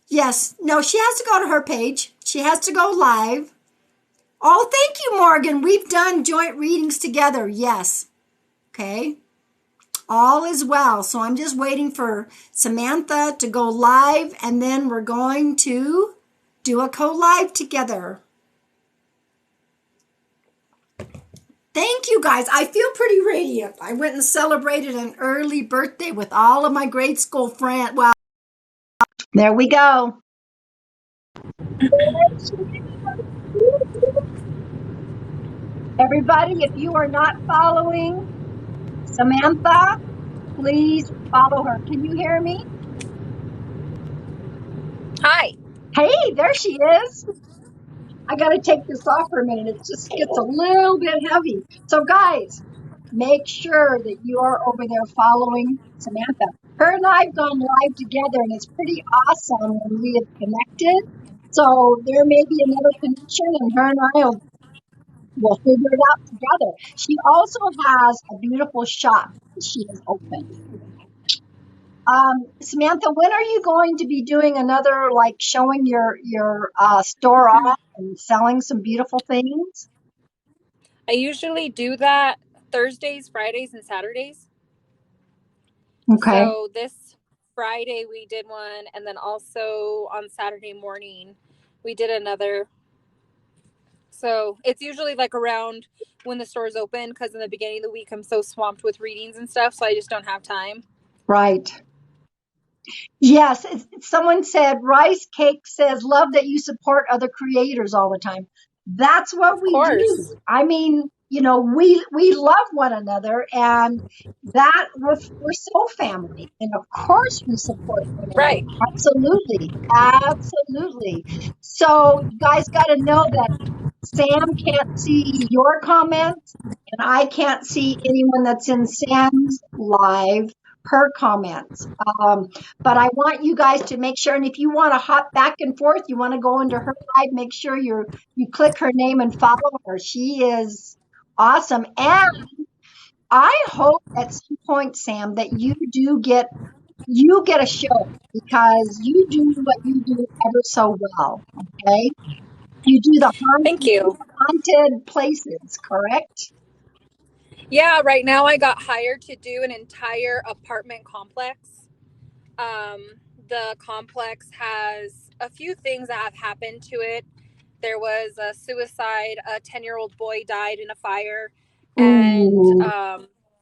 Yes. No, she has to go to her page. She has to go live. Oh, thank you, Morgan. We've done joint readings together. Yes. Okay. All is well. So I'm just waiting for Samantha to go live, and then we're going to do a co-live together. Thank you guys. I feel pretty radiant. I went and celebrated an early birthday with all of my grade school friends. Well, there we go. Everybody, if you are not following Samantha, please follow her. Can you hear me? Hi. Hey, there she is. I got to take this off for a minute. It just gets a little bit heavy. So, guys, make sure that you are over there following Samantha. Her and I have gone live together, and it's pretty awesome when we have connected. So, there may be another connection, and her and I will figure it out together. She also has a beautiful shop that she has opened. Samantha, when are you going to be doing another, like showing your store off and selling some beautiful things? I usually do that Thursdays, Fridays, and Saturdays. Okay, So this Friday we did one, and then also on Saturday morning we did another. So it's usually like around when the store's open, because in the beginning of the week I'm so swamped with readings and stuff, so I just don't have time. right. Yes, someone said Rice Cake says, love that you support other creators all the time. That's what Of we do. course. I mean, we love one another, and that we're so family. And of course we support one another. Right. Absolutely. Absolutely. So you guys got to know that Sam can't see your comments, and I can't see anyone that's in Sam's live, her comments. But I want you guys to make sure, and if you want to hop back and forth, you want to go into her live, make sure you click her name and follow her. She is awesome. And I hope at some point, Sam, that you get a show, because you do what you do ever so well. Okay. You do Thank you. haunted places, correct? Yeah, right now I got hired to do an entire apartment complex. Um, the complex has a few things that have happened to it. There was a suicide. A 10-year-old boy died in a fire, Ooh,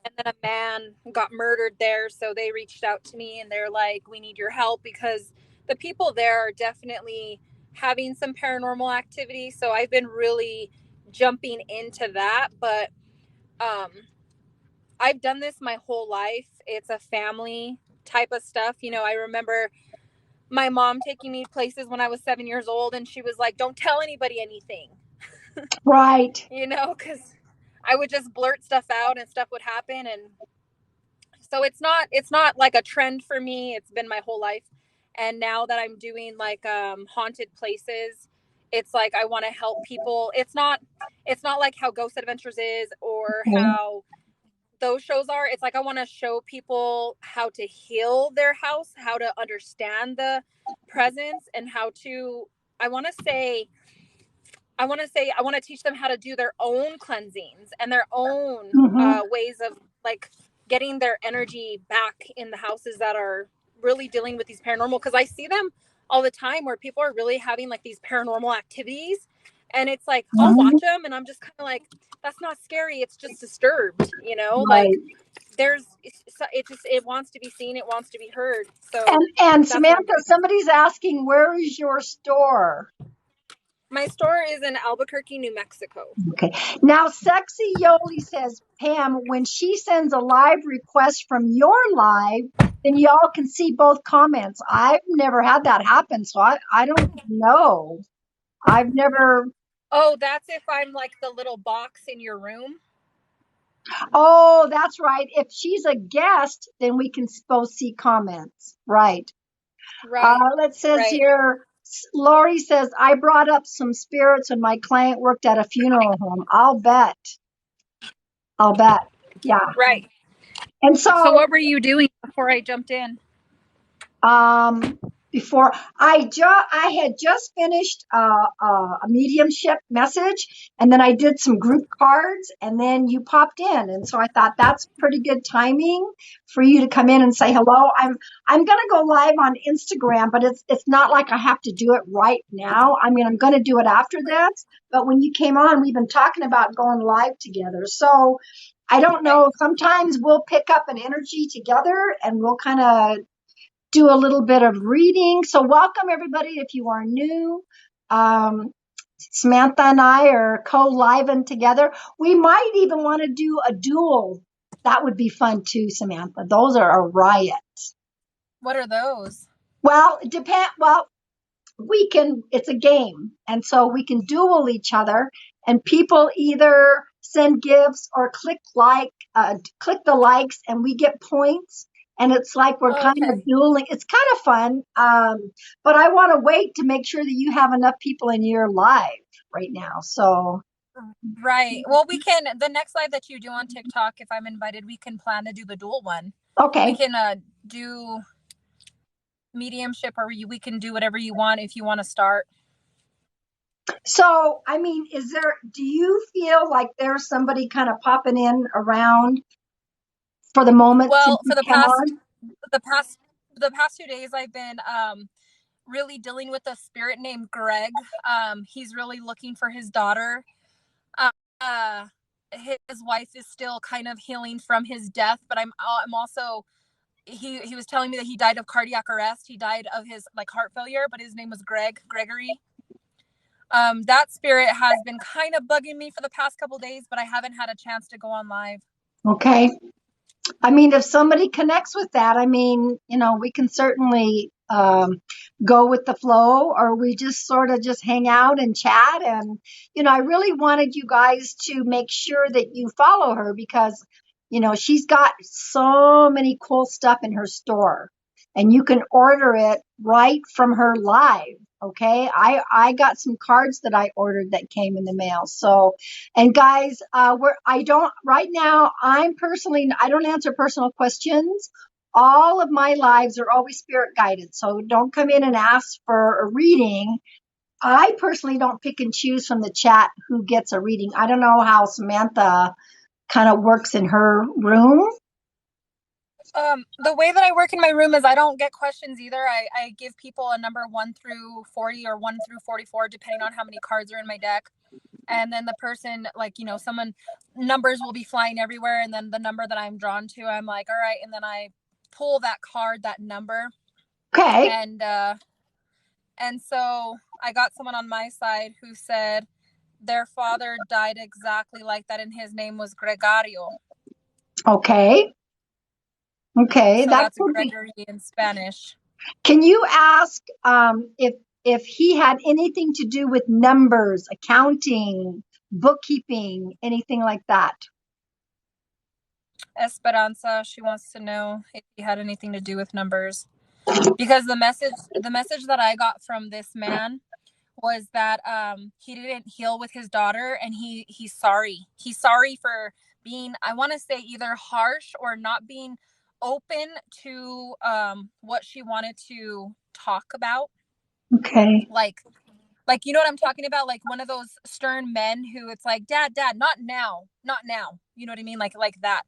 and then a man got murdered there. So they reached out to me and they're like, "We need your help because the people there are definitely having some paranormal activity." So I've been really jumping into that, but um, I've done this my whole life. It's a family type of stuff. I remember my mom taking me places when I was 7 years old, and she was like, "Don't tell anybody anything," right. because I would just blurt stuff out and stuff would happen. And so it's not like a trend for me. It's been my whole life. And now that I'm doing like haunted places, it's like I want to help people. It's not like how Ghost Adventures is or Okay. how those shows are. It's like I want to show people how to heal their house, how to understand the presence, and how to I want to say I want to teach them how to do their own cleansings and their own Hmm. ways of like getting their energy back in the houses that are really dealing with these paranormal, because I see them all the time where people are really having like these paranormal activities, and it's like I'll watch them and I'm just kind of like, that's not scary, it's just disturbed, like Right. it wants to be seen, it wants to be heard. So And that's what I'm Samantha, doing. somebody's asking, where is your store? My store is in Albuquerque, New Mexico. Okay. Now, Sexy Yoli says, Pam, when she sends a live request from your live, then y'all can see both comments. I've never had that happen, so I don't know. I've never. Oh, that's if I'm like the little box in your room. Oh, that's right. If she's a guest, then we can both see comments. Right. Right. It says Right. here, Lori says, I brought up some spirits when my client worked at a funeral home. I'll bet. I'll bet. Yeah. Right. And So so, what were you doing before I jumped in? um, before I had just finished a mediumship message, and then I did some group cards, and then you popped in, and so I thought that's pretty good timing for you to come in and say hello. I'm going to go live on Instagram, but it's not like I have to do it right now. I mean, I'm going to do it after this, but when you came on, we've been talking about going live together, so. I don't Okay. know. Sometimes we'll pick up an energy together and we'll kind of do a little bit of reading. So, welcome everybody if you are new. Samantha and I are co-living together. We might even want to do a duel. That would be fun too, Samantha. Those are a riot. What are those? Well, it depend. Well, we can. It's a game, and so we can duel each other, and people either send gifts or click the likes, and we get points. And it's like we're Oh, kind okay. of dueling. It's kind of fun. But I want to wait to make sure that you have enough people in your live right now. So, Right. Well, we can, the next live that you do on TikTok, if I'm invited, we can plan to do the dual one. We okay. can do mediumship, or we can do whatever you want if you want to start. So, I mean, do you feel like there's somebody kind of popping in around for the moment till Well, you for the come past on? the past the past 2 days, I've been really dealing with a spirit named Greg. He's really looking for his daughter. Uh, his wife is still kind of healing from his death, but I'm also, he was telling me that he died of cardiac arrest. He died of his like heart failure, but his name was Gregory. That spirit has been kind of bugging me for the past couple days, but I haven't had a chance to go on live. Okay. I mean, if somebody connects with that, I mean, we can certainly go with the flow, or we just sort of just hang out and chat. And, I really wanted you guys to make sure that you follow her because, she's got so many cool stuff in her store and you can order it right from her live. Okay. I got some cards that I ordered that came in the mail. So, and guys, I don't right now. I don't answer personal questions. All of my lives are always spirit guided. So don't come in and ask for a reading. I personally don't pick and choose from the chat who gets a reading. I don't know how Samantha kind of works in her room. The way that I work in my room is I don't get questions either. I give people a number 1 through 40 or 1 through 44, depending on how many cards are in my deck. And then the person, like, someone, numbers will be flying everywhere. And then the number that I'm drawn to, I'm like, all right. And then I pull that card, that number. Okay. And so I got someone on my side who said their father died exactly like that, and his name was Gregario. Okay. Okay. So That that's could be. Gregory in Spanish. Can you ask if he had anything to do with numbers, accounting, bookkeeping, anything like that? Esperanza, she wants to know if he had anything to do with numbers. Because the message that I got from this man was that he didn't heal with his daughter, and he's sorry. He's sorry for being, I want to say, either harsh or not being open to what she wanted to talk about. Okay. Like you know what I'm talking about? Like one of those stern men who it's like, dad, not now, not now. You know what I mean? Like that.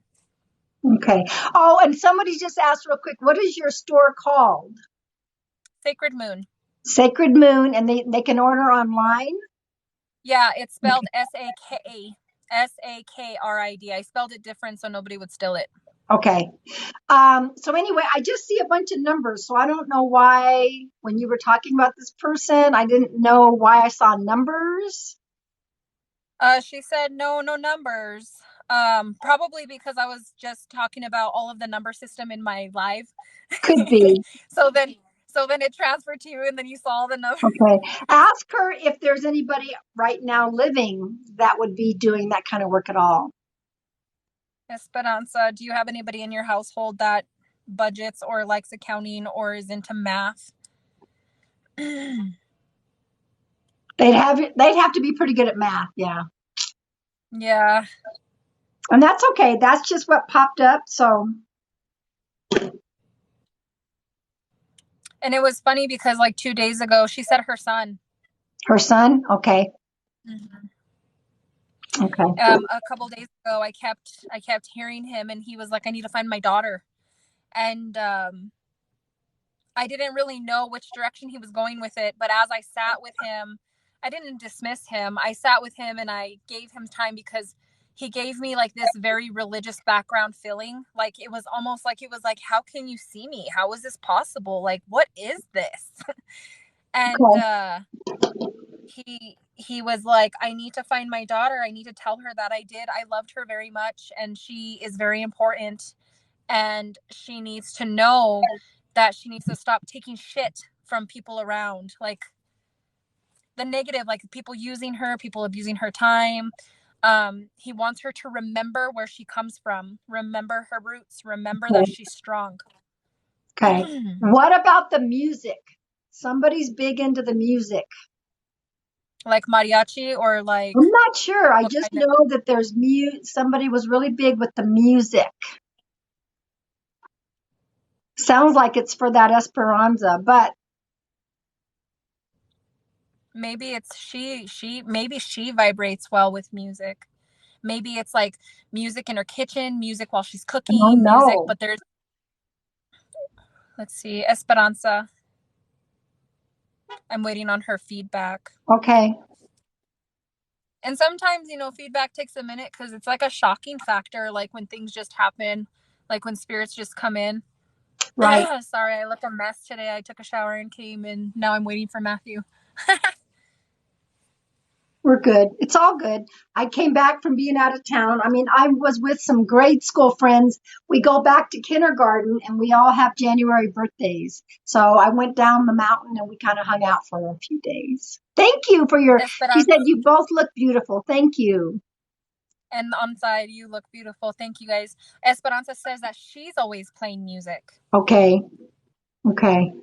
Okay. Oh, and somebody just asked real quick, what is your store called? Sacred Moon. Sacred Moon, and they can order online? Yeah, it's Okay. spelled Sakrid. I spelled it different so nobody would steal it. Okay. So anyway, I just see a bunch of numbers. So I don't know why when you were talking about this person, I didn't know why I saw numbers. She said no numbers. Probably because I was just talking about all of the number system in my live. Could be. so then so then it transferred to you, and then you saw the number. Okay. Ask her if there's anybody right now living that would be doing that kind of work at all. Esperanza, do you have anybody in your household that budgets or likes accounting or is into math? They'd have to be pretty good at math, yeah. Yeah. And that's okay. That's just what popped up. So And it was funny because like 2 days ago, she said her son. Her son? Okay. Mhm. Okay. A couple days ago, I kept hearing him, and he was like, "I need to find my daughter," and I didn't really know which direction he was going with it. But as I sat with him, I didn't dismiss him. I sat with him and I gave him time because he gave me like this very religious background feeling. Like it was almost like it was like, how can you see me? How is this possible? Like, what is this? And Okay. he was like, I need to find my daughter. I need to tell her that I did. I loved her very much, and she is very important, and she needs to know that she needs to stop taking shit from people around, like the negative, like people using her, people abusing her time. He wants her to remember where she comes from, remember her roots, remember that Okay. she's strong. Okay. What about the music? Somebody's big into the music. Like mariachi, or like I'm not sure. I what just kind of. know that there's somebody was really big with the music. Sounds like it's for that Esperanza, but Maybe it's she maybe she vibrates well with music. Maybe it's like music in her kitchen, music while she's I don't cooking, music, know. but there's, let's see, Esperanza. I'm waiting on her feedback. Okay. And sometimes, feedback takes a minute because it's like a shocking factor, like when things just happen, like when spirits just come in. Right. Sorry, I look a mess today. I took a shower and came, and now I'm waiting for Matthew. We're good. It's all good. I came back from being out of town. I mean, I was with some grade school friends. We go back to kindergarten and we all have January birthdays. So I went down the mountain and we kind of hung out for a few days. Thank you for she Esperanza, said you both look beautiful. Thank you. and on side, you look beautiful. Thank you guys. Esperanza says that she's always playing music. Okay. Okay.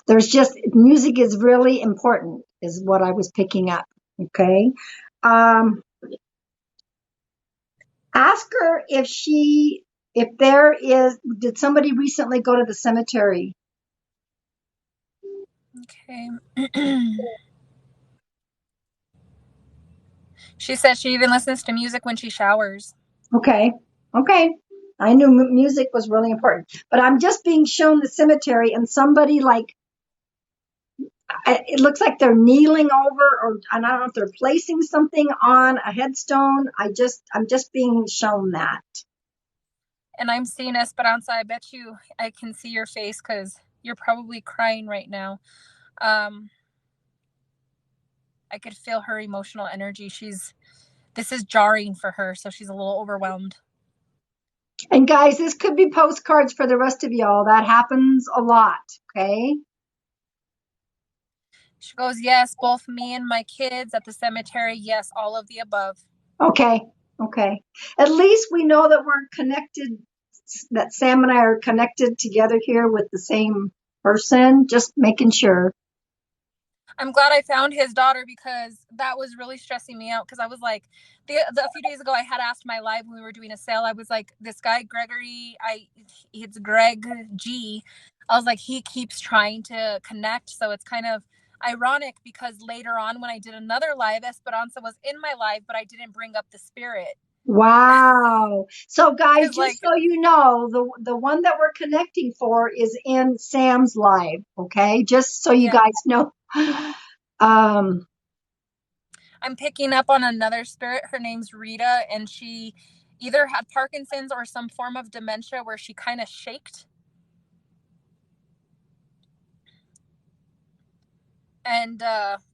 There's just music is really important, is what I was picking up. Okay. Um, Ask her if there is, did somebody recently go to the cemetery? Okay. She says she even listens to music when she showers. Okay. Okay. I knew music was really important, but I'm just being shown the cemetery and somebody like, it looks like they're kneeling over, or and I don't know if they're placing something on a headstone. I'm just being shown that. And I'm seeing Esperanza. I bet you I can see your face because you're probably crying right now. Um, I could feel her emotional energy. This is jarring for her, so she's a little overwhelmed. And guys, this could be postcards for the rest of y'all. That happens a lot. Okay. She goes, yes, both me and my kids at the cemetery. Yes, all of the above. Okay. Okay. At least we know that we're connected, that Sam and I are connected together here with the same person, just making sure. I'm glad I found his daughter because that was really stressing me out because I was like, a few days ago I had asked my live when we were doing a sale. I was like, this guy Gregory, it's Greg G. I was like, he keeps trying to connect, so it's kind of ironic because later on when I did another live, Esperanza was in my live, but I didn't bring up the spirit Wow. So guys, because just like, so you know, the one that we're connecting for is in Sam's live, okay? Just so you yeah, guys know. Um, I'm picking up on another spirit. Her name's Rita, and she either had Parkinson's or some form of dementia where she kind of shaked. And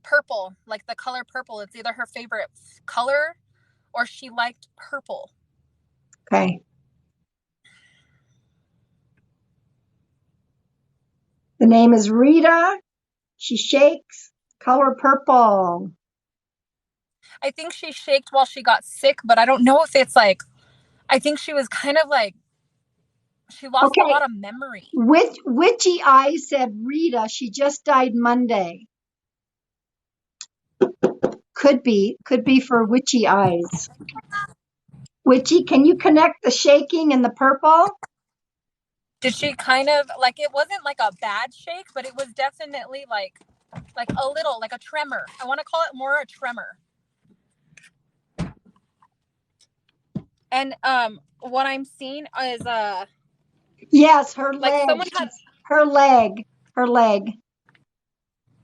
purple, like the color purple, it's either her favorite color or she liked purple. okay. The name is Rita. She shakes, color purple. I think she shaked while she got sick, but I don't know if it's like, I think she was kind of like, she lost a Okay. lot of memory. Witchy Eyes said Rita, she just died Monday. Could be for Witchy Eyes. Witchy, can you connect the shaking and the purple? Did she kind of like, it wasn't like a bad shake, but it was definitely like a little, like a tremor. I want to call it more a tremor. And what I'm seeing is Yes, her like leg. someone had, Her leg. Her leg.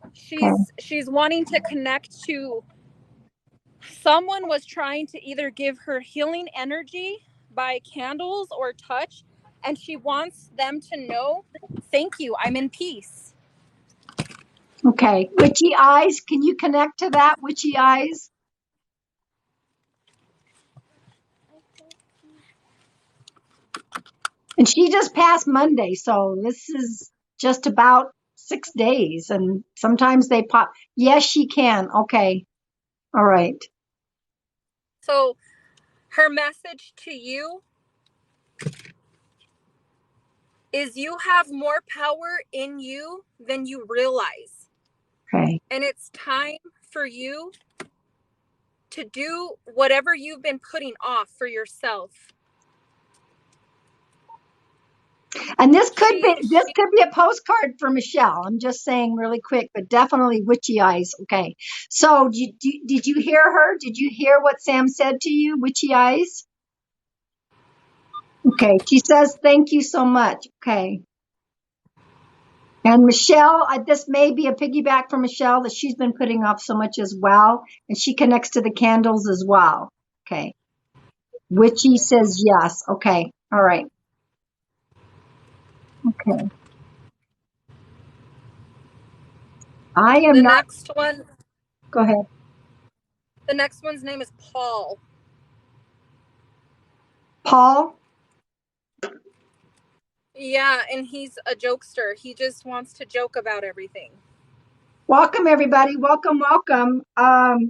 Okay. she's wanting to connect to, someone was trying to either give her healing energy by candles or touch, and she wants them to know, thank you, I'm in peace. Okay. Witchy eyes. Can you connect to that? Witchy eyes. And she just passed Monday, so this is just about 6 days. And sometimes they pop. Yes, she can. Okay. All right. So her message to you is you have more power in you than you realize. Okay. And it's time for you to do whatever you've been putting off for yourself. And this could be a postcard for Michelle. I'm just saying really quick, but definitely witchy eyes. Okay. So did you hear her? Did you hear what Sam said to you? Witchy eyes. Okay. She says, thank you so much. Okay. And Michelle, this may be a piggyback for Michelle that she's been putting off so much as well. And she connects to the candles as well. Okay. Witchy says yes. Okay. All right. Okay. I am The not. next one, Go ahead. the next one's name is Paul. Paul. Yeah, and he's a jokester. He just wants to joke about everything. Welcome, everybody. Welcome, welcome. I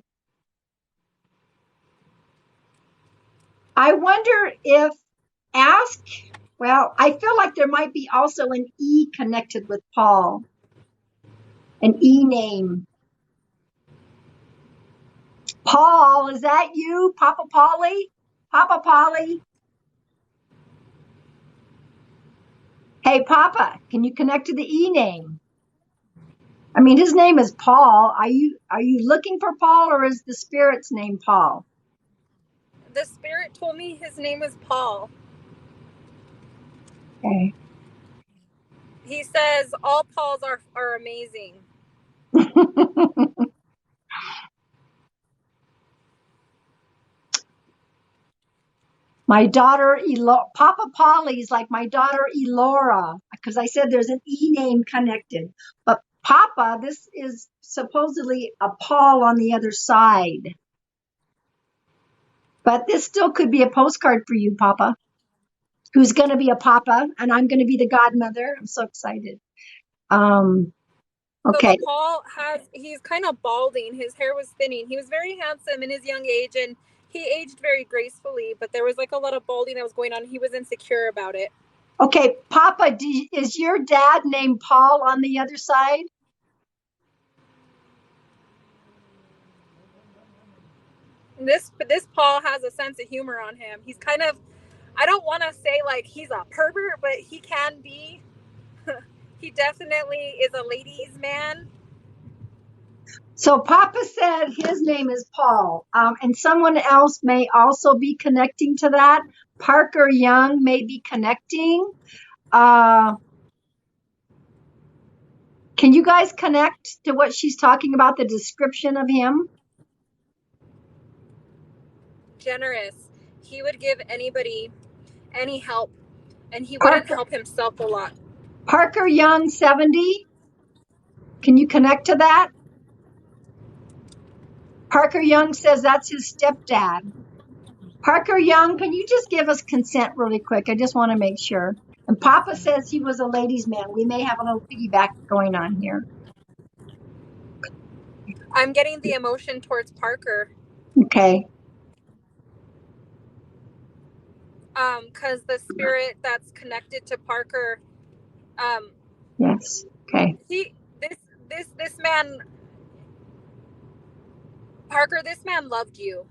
wonder if well, I feel like there might be also an E connected with Paul, an E name. Paul, is that you, Papa Polly? Papa Polly? Hey, Papa, can you connect to the E name? I mean, his name is Paul. Are you looking for Paul, or is the spirit's name Paul? The spirit told me his name is Paul. Okay. He says all Pauls are amazing. My daughter, Papa Polly's like my daughter, Elora, because I said there's an E name connected. But Papa, this is supposedly a Paul on the other side. But this still could be a postcard for you, Papa, who's going to be a Papa, and I'm going to be the godmother. I'm so excited. So Okay. the Paul he's kind of balding. His hair was thinning. He was very handsome in his young age, and he aged very gracefully, but there was like a lot of balding that was going on. He was insecure about it. Okay, Papa, is your dad named Paul on the other side? This Paul has a sense of humor on him. He's kind of, I don't want to say like he's a pervert, but he can be. He definitely is a ladies' man. So Papa said his name is Paul, and someone else may also be connecting to that. Parker Young may be connecting. Can you guys connect to what she's talking about, the description of him? Generous. He would give anybody any help, and he wouldn't help himself a lot. Parker Young, 70. Can you connect to that? Parker Young says that's his stepdad. Parker Young, can you just give us consent really quick? I just want to make sure. And Papa says he was a ladies' man. We may have a little piggyback going on here. I'm getting the emotion towards Parker. Okay. Because the spirit that's connected to Parker, Yes. Okay. This man, Parker, this man loved you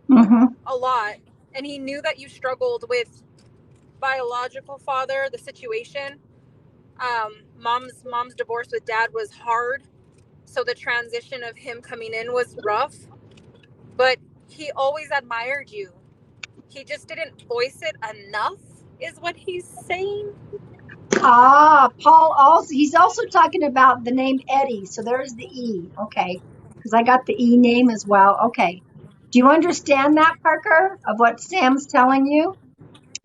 Mm-hmm. a lot, and he knew that you struggled with biological father, the situation. Mom's divorce with dad was hard, so the transition of him coming in was rough. But he always admired you. He just didn't voice it enough, is what he's saying. Paul also, he's also talking about the name Eddie. So there's the E. Okay. Because I got the E name as well. Okay. Do you understand that, Parker, of what Sam's telling you?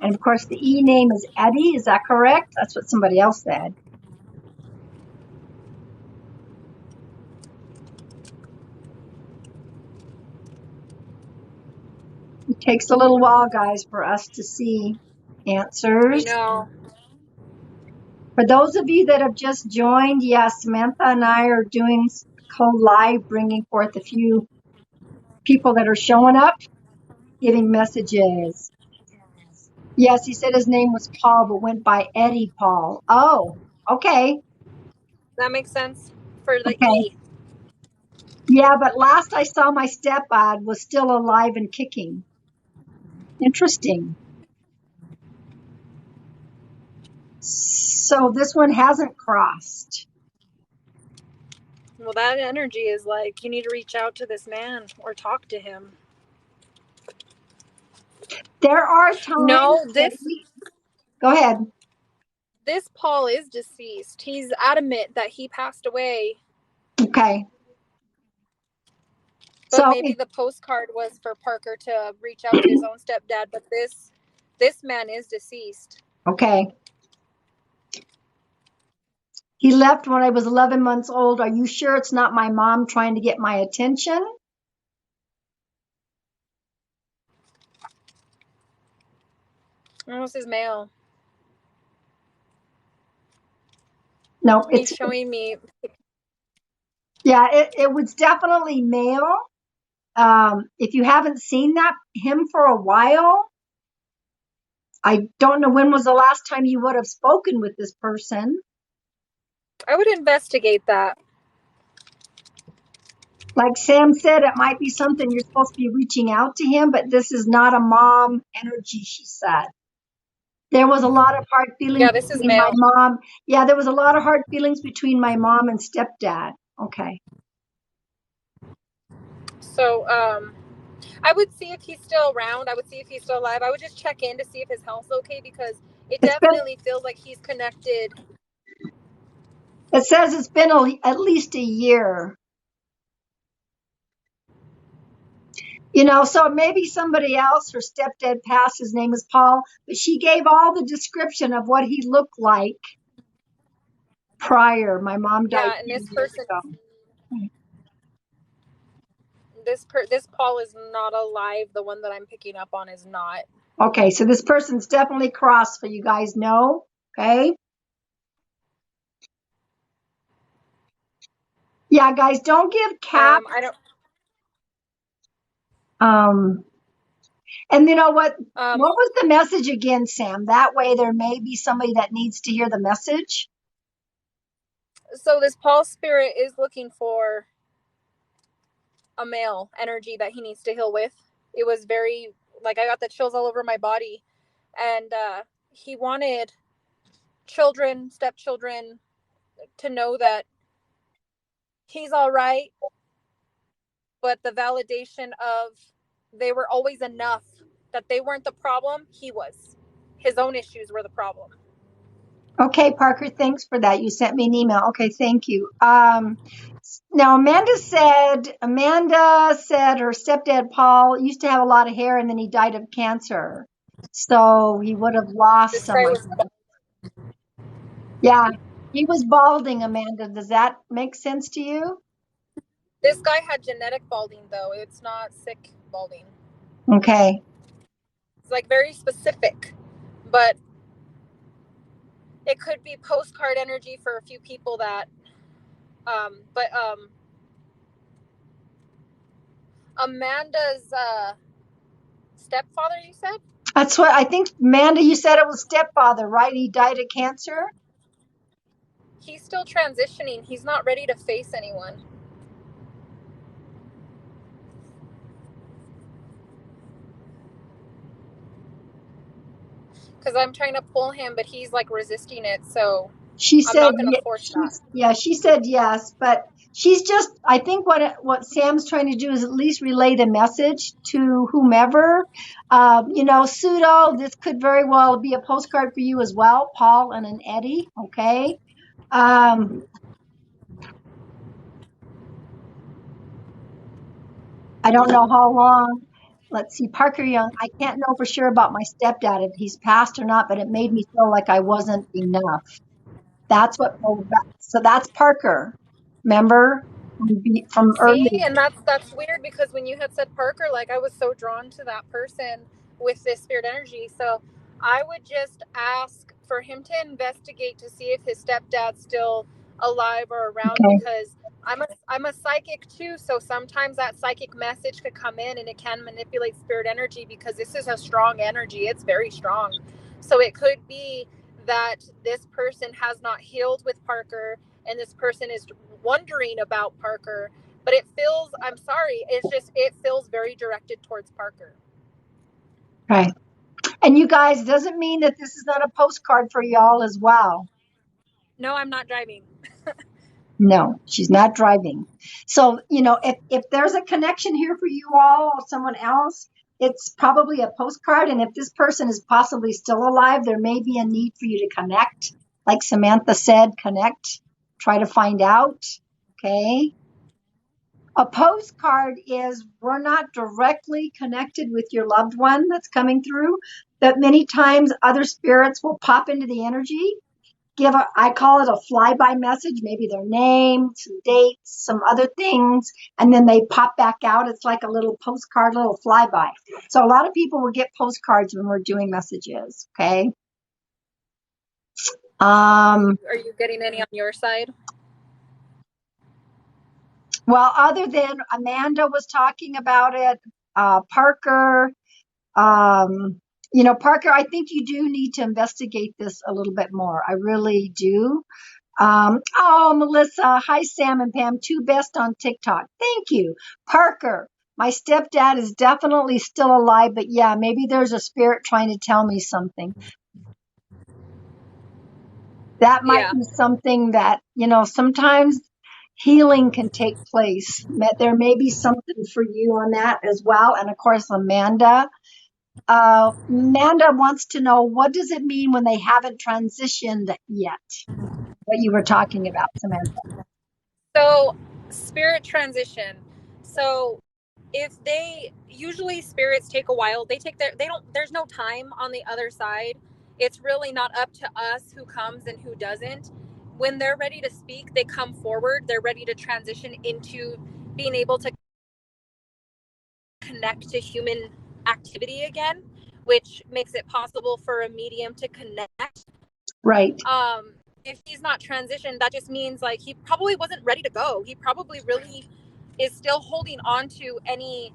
And of course, the E name is Eddie. Is that correct? That's what somebody else said. It takes a little while, guys, for us to see I answers. know. For those of you that have just joined, yes, Samantha and I are doing co-live, bringing forth a few people that are showing up, giving messages. Yes, he said his name was Paul, but went by Eddie Paul. Oh, okay. That makes sense for the Okay. E. Yeah, but last I saw my stepdad was still alive and kicking. Interesting. So this one hasn't crossed. Well, that energy is like, you need to reach out to this man or talk to him. There are times No, that go ahead. this Paul is deceased. He's adamant that he passed away. Okay. But So, maybe the postcard was for Parker to reach out to his own stepdad. But this man is deceased. okay. He left when I was 11 months old. Are you sure it's not my mom trying to get my attention? What was his mail? No, He's showing me. yeah, it was definitely male. If you haven't seen him for a while, I don't know when was the last time you would have spoken with this person. I would investigate that. Like Sam said, it might be something you're supposed to be reaching out to him, but this is not a mom energy, she said. There was a lot of hard feelings Yeah, this is between my male. mom. Yeah, there was a lot of hard feelings between my mom and stepdad. Okay. So, I would see if he's still around. I would see if he's still alive. I would just check in to see if his health's okay because it It's been, definitely feels like he's connected. it says it's been at least a year. So maybe somebody else, her stepdad passed, his name is Paul, but she gave all the description of what he looked like prior. My mom died Yeah, and 10 this years person, ago. this Paul is not alive. The one that I'm picking up on is not. Okay, so this person's definitely crossed, so you guys know. Okay. Yeah, guys, don't give cap. I don't. And you know what? Um, What was the message again, Sam? That way there may be somebody that needs to hear the message. so this Paul spirit is looking for a male energy that he needs to heal with. It was very like I got the chills all over my body, and he wanted children, stepchildren, to know that he's all right, but the validation of they were always enough, that they weren't the problem, he was. His own issues were the problem. Okay, Parker, thanks for that. You sent me an email. Okay, thank you. Now Amanda said her stepdad Paul used to have a lot of hair and then he died of cancer. So he would have lost This some guy of was it. Yeah, he was balding, Amanda. Does that make sense to you? this guy had genetic balding though. It's not sick balding. Okay. It's like very specific. But it could be postcard energy for a few people that but Amanda's stepfather, you said? That's what I think, Amanda, you said it was stepfather, right? He died of cancer? He's still transitioning. He's not ready to face anyone. because I'm trying to pull him, but he's like resisting it. So She I'm said, not going to force that. she said yes, but she's just, I think what Sam's trying to do is at least relay the message to whomever. Pseudo, this could very well be a postcard for you as well, Paul and an Eddie. Okay. Um, I don't know how long. Let's see, Parker Young. I can't know for sure about my stepdad if he's passed or not, but it made me feel like I wasn't enough. That's what. So that's Parker. Remember from See, earlier. and that's weird because when you had said Parker, like I was so drawn to that person with this spirit energy. So I would just ask for him to investigate to see if his stepdad's still alive or around, Okay. because I'm a psychic too. So sometimes that psychic message could come in and it can manipulate spirit energy because this is a strong energy. It's very strong. So it could be that this person has not healed with Parker and this person is wondering about Parker, but it feels, I'm sorry, it feels very directed towards Parker. Right. And you guys, doesn't mean that this is not a postcard for y'all as well. No, I'm not driving. No, she's not driving. So, if there's a connection here for you all or someone else, it's probably a postcard. And if this person is possibly still alive, there may be a need for you to connect. Like Samantha said, connect, try to find out. Okay. A postcard is we're not directly connected with your loved one that's coming through, but many times other spirits will pop into the energy, I call it a flyby message, maybe their name, some dates, some other things, and then they pop back out. It's like a little postcard, little flyby. So a lot of people will get postcards when we're doing messages. Okay. Are you getting any on your side? Well, other than Amanda was talking about it, Parker, Parker, I think you do need to investigate this a little bit more. I really do. Melissa, hi, Sam and Pam, two best on TikTok. Thank you. Parker, my stepdad is definitely still alive, but yeah, maybe there's a spirit trying to tell me something. That might Yeah. be something that, sometimes healing can take place. There may be something for you on that as well. And of course, Amanda. Amanda wants to know, what does it mean when they haven't transitioned yet? What you were talking about, Samantha. So, spirit transition. So, if they usually spirits take a while, they don't, there's no time on the other side. It's really not up to us who comes and who doesn't. When they're ready to speak, they come forward. They're ready to transition into being able to connect to human activity again, which makes it possible for a medium to connect. Right. If he's not transitioned, that just means like he probably wasn't ready to go. He probably really is still holding on to any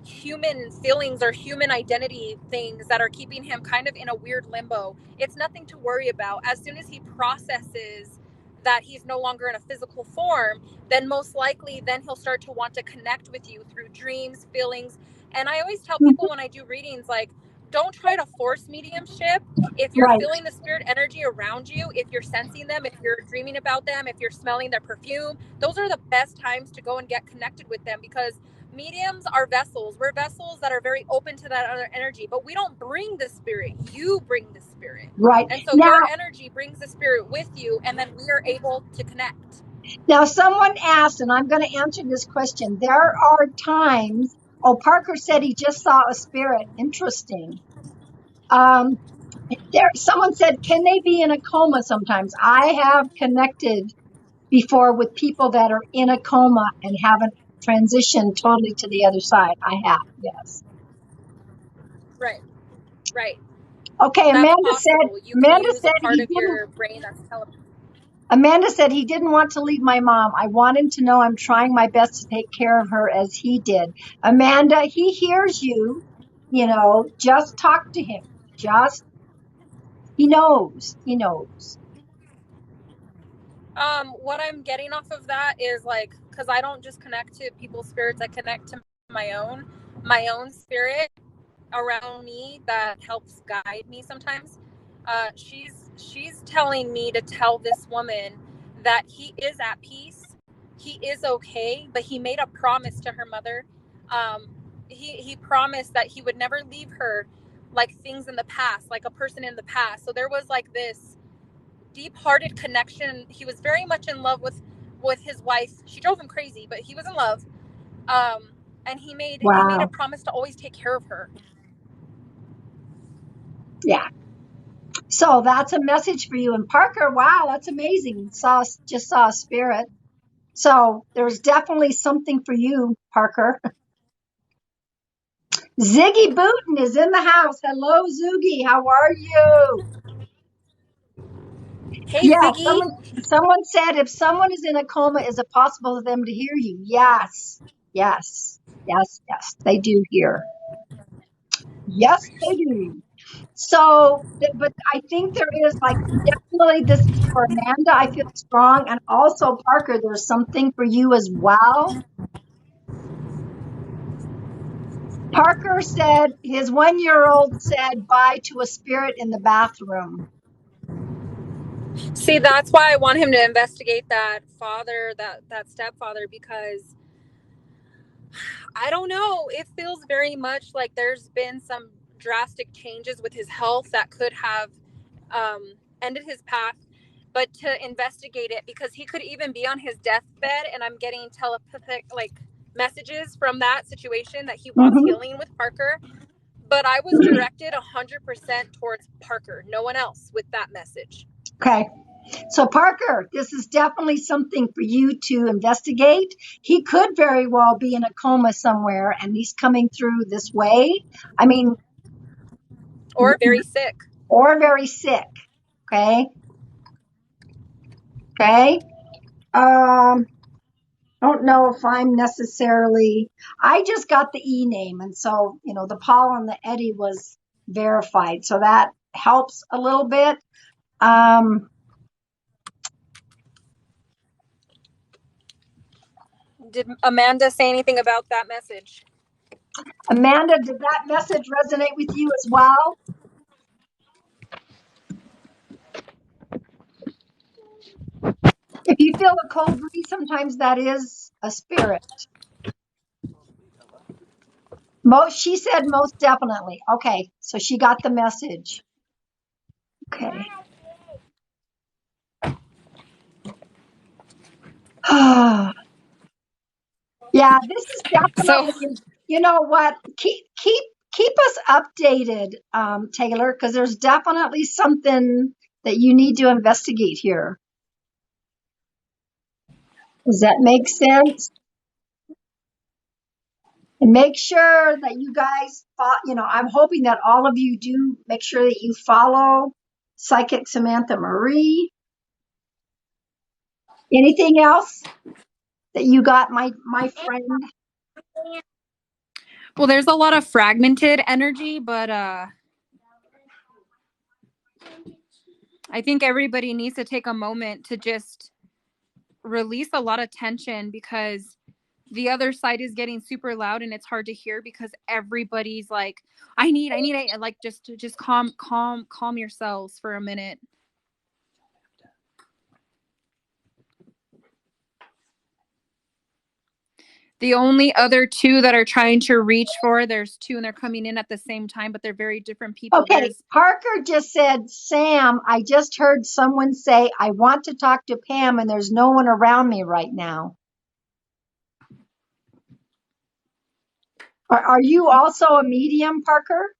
human feelings or human identity things that are keeping him kind of in a weird limbo. It's nothing to worry about. As soon as he processes that he's no longer in a physical form, then most likely then he'll start to want to connect with you through dreams, feelings. And I always tell people when I do readings, like, don't try to force mediumship. If you're Right. feeling the spirit energy around you, if you're sensing them, if you're dreaming about them, if you're smelling their perfume, those are the best times to go and get connected with them, because mediums are vessels. We're vessels that are very open to that other energy, but we don't bring the spirit. You bring the spirit. Right. And so Now, your energy brings the spirit with you, and then we are able to connect. now someone asked, and I'm going to answer this question. There are times, Parker said he just saw a spirit. Interesting. Someone said, can they be in a coma sometimes? I have connected before with people that are in a coma and haven't transitioned totally to the other side. I have, yes. Right, right. Okay, That's possible. You can use a part of your brain that's telling. Amanda said he didn't want to leave my mom. I want him to know I'm trying my best to take care of her as he did. Amanda, he hears you, just talk to him. He knows, What I'm getting off of that is like, because I don't just connect to people's spirits, I connect to my own spirit around me that helps guide me sometimes. She's telling me to tell this woman that he is at peace, he is okay, but he made a promise to her mother. um, he promised that he would never leave her like things in the past, like a person in the past. So there was like this deep-hearted connection. He was very much in love with his wife. She drove him crazy, but he was in love. And he made a Wow. promise to always take care of her. Yeah. So that's a message for you. And Parker, wow, that's amazing. Just saw a spirit. So there's definitely something for you, Parker. Ziggy Booten is in the house. Hello, Zoogie. How are you? Hey, Yeah, Ziggy. someone said if someone is in a coma, is it possible for them to hear you? Yes. Yes. Yes, yes. They do hear. Yes, they do. So, but I think there is like definitely this is for Amanda. I feel strong. And also, Parker, there's something for you as well. Parker said his 1 year old said bye to a spirit in the bathroom. See, that's why I want him to investigate that father, that stepfather, because I don't know. It feels very much like there's been some drastic changes with his health that could have ended his path. But to investigate it, because he could even be on his deathbed, and I'm getting telepathic like messages from that situation that he wants Hmm. healing with Parker. But I was directed 100% towards Parker, no one else with that message. Okay. So, Parker, this is definitely something for you to investigate. He could very well be in a coma somewhere and he's coming through this way. I mean, Or very sick. or very sick. Okay. Okay. Um, don't know if I'm necessarily, I just got the E name. And so, the Paul and the Eddie was verified. So that helps a little bit. Um, Did Amanda say anything about that message? Amanda, did that message resonate with you as well? If you feel a cold breeze, sometimes that is a spirit. She said most definitely. Okay, so she got the message. Okay. Yeah, this is So, definitely, you know what? Keep us updated, Taylor, because there's definitely something that you need to investigate here. Does that make sense? And make sure that you guys, I'm hoping that all of you do make sure that you follow Psychic Samantha Marie. Anything else that you got, my friend? well, there's a lot of fragmented energy, but I think everybody needs to take a moment to just release a lot of tension, because the other side is getting super loud and it's hard to hear because everybody's like, I like just calm yourselves for a minute. The only other two that are trying to reach for, there's two and they're coming in at the same time, but they're very different people. Okay, There's Parker just said, Sam, I just heard someone say, I want to talk to Pam and there's no one around me right now. Are you also a medium, Parker?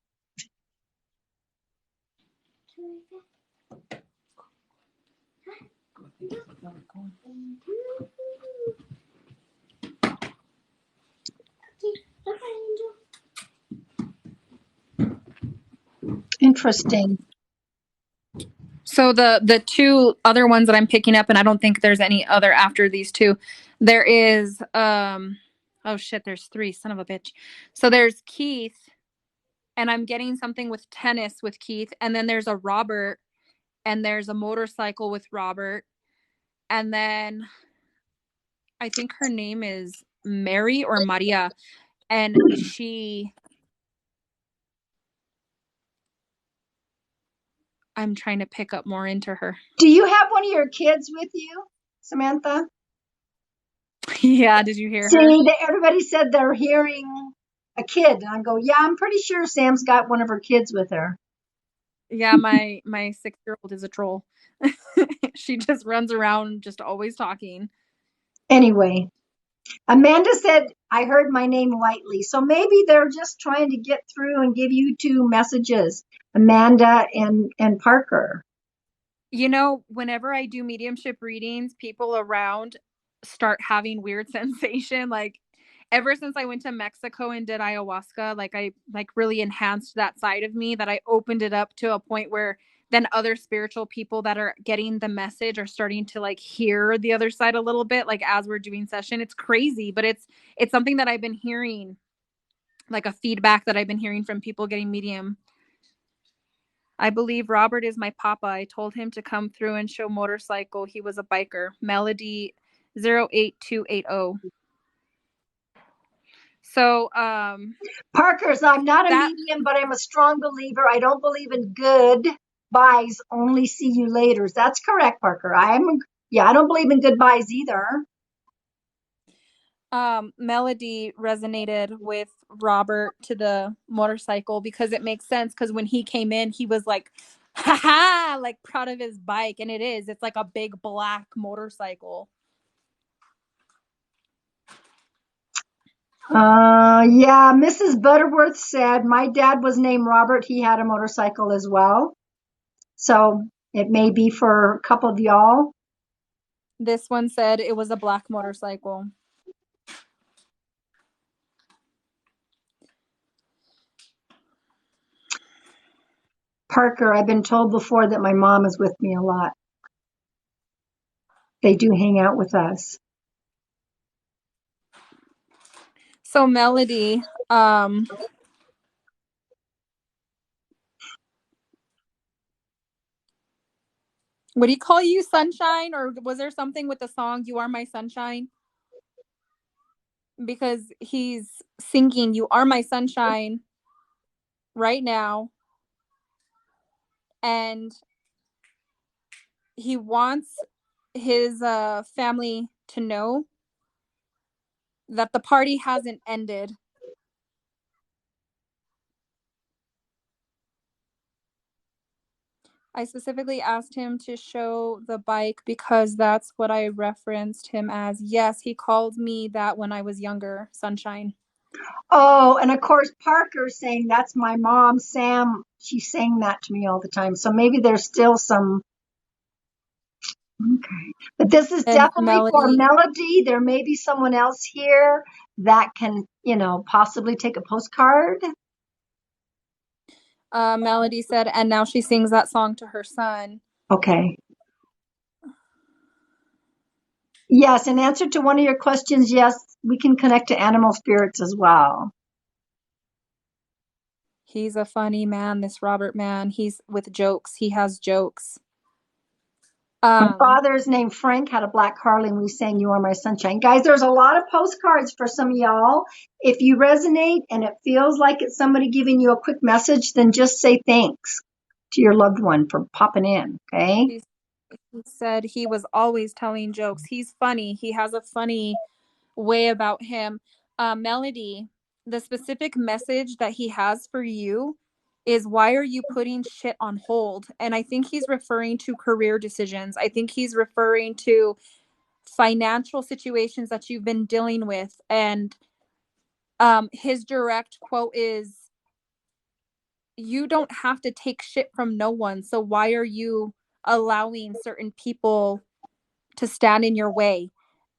Interesting. so the two other ones that I'm picking up, and I don't think there's any other after these two. There is oh shit, there's three, son of a bitch. So there's Keith, and I'm getting something with tennis with Keith, and then there's a Robert, and there's a motorcycle with Robert, and then I think her name is Mary or Maria, and she I'm trying to pick up more into her. Do you have one of your kids with you, Samantha? Yeah, did you hear her? See, everybody said they're hearing a kid. And I go, yeah, I'm pretty sure Sam's got one of her kids with her. Yeah, my 6-year-old is a troll. She just runs around just always talking. Anyway, Amanda said, I heard my name lightly. So maybe they're just trying to get through and give you two messages, Amanda and Parker. You know, whenever I do mediumship readings, people around start having weird sensation. Like ever since I went to Mexico and did ayahuasca, like I like really enhanced that side of me, that I opened it up to a point where then other spiritual people that are getting the message are starting to like hear the other side a little bit, like as we're doing session. It's crazy, but it's something that I've been hearing, like a feedback that I've been hearing from people getting medium. I believe Robert is my papa. I told him to come through and show motorcycle. He was a biker. Melody 08280. So Parker's, I'm not a that medium, but I'm a strong believer. I don't believe in goodbyes, only see you later. That's correct, Parker. Yeah, I don't believe in goodbyes either. melody resonated with Robert to the motorcycle because it makes sense, because when he came in, he was like, haha, like proud of his bike. And it's like a big black motorcycle. Yeah, Mrs. Butterworth said my dad was named Robert. He had a motorcycle as well. So it may be for a couple of y'all. This one said it was a black motorcycle. Parker, I've been told before that my mom is with me a lot. They do hang out with us. So Melody, would he call you Sunshine, or was there something with the song You Are My Sunshine? Because he's singing You Are My Sunshine right now, and he wants his family to know that the party hasn't ended. I specifically asked him to show the bike because that's what I referenced him as. Yes, he called me that when I was younger, Sunshine. Oh, and of course, Parker saying that's my mom, Sam. She's saying that to me all the time. So maybe there's still some. Okay. But this is And definitely for Melody, Melody. There may be someone else here that can, possibly take a postcard. Melody said, and now she sings that song to her son. Okay. Yes, in answer to one of your questions, yes, we can connect to animal spirits as well. He's a funny man, this Robert man. He's with jokes. He has jokes. My Um, father's name Frank had a black Harley and we sang You Are My Sunshine. Guys, there's a lot of postcards for some of y'all. If you resonate and it feels like it's somebody giving you a quick message, then just say thanks to your loved one for popping in, okay? he said he was always telling jokes. He's funny. He has a funny way about him. Melody, the specific message that he has for you is, why are you putting shit on hold? And I think he's referring to career decisions. I think he's referring to financial situations that you've been dealing with. And his direct quote is, you don't have to take shit from no one. So why are you allowing certain people to stand in your way?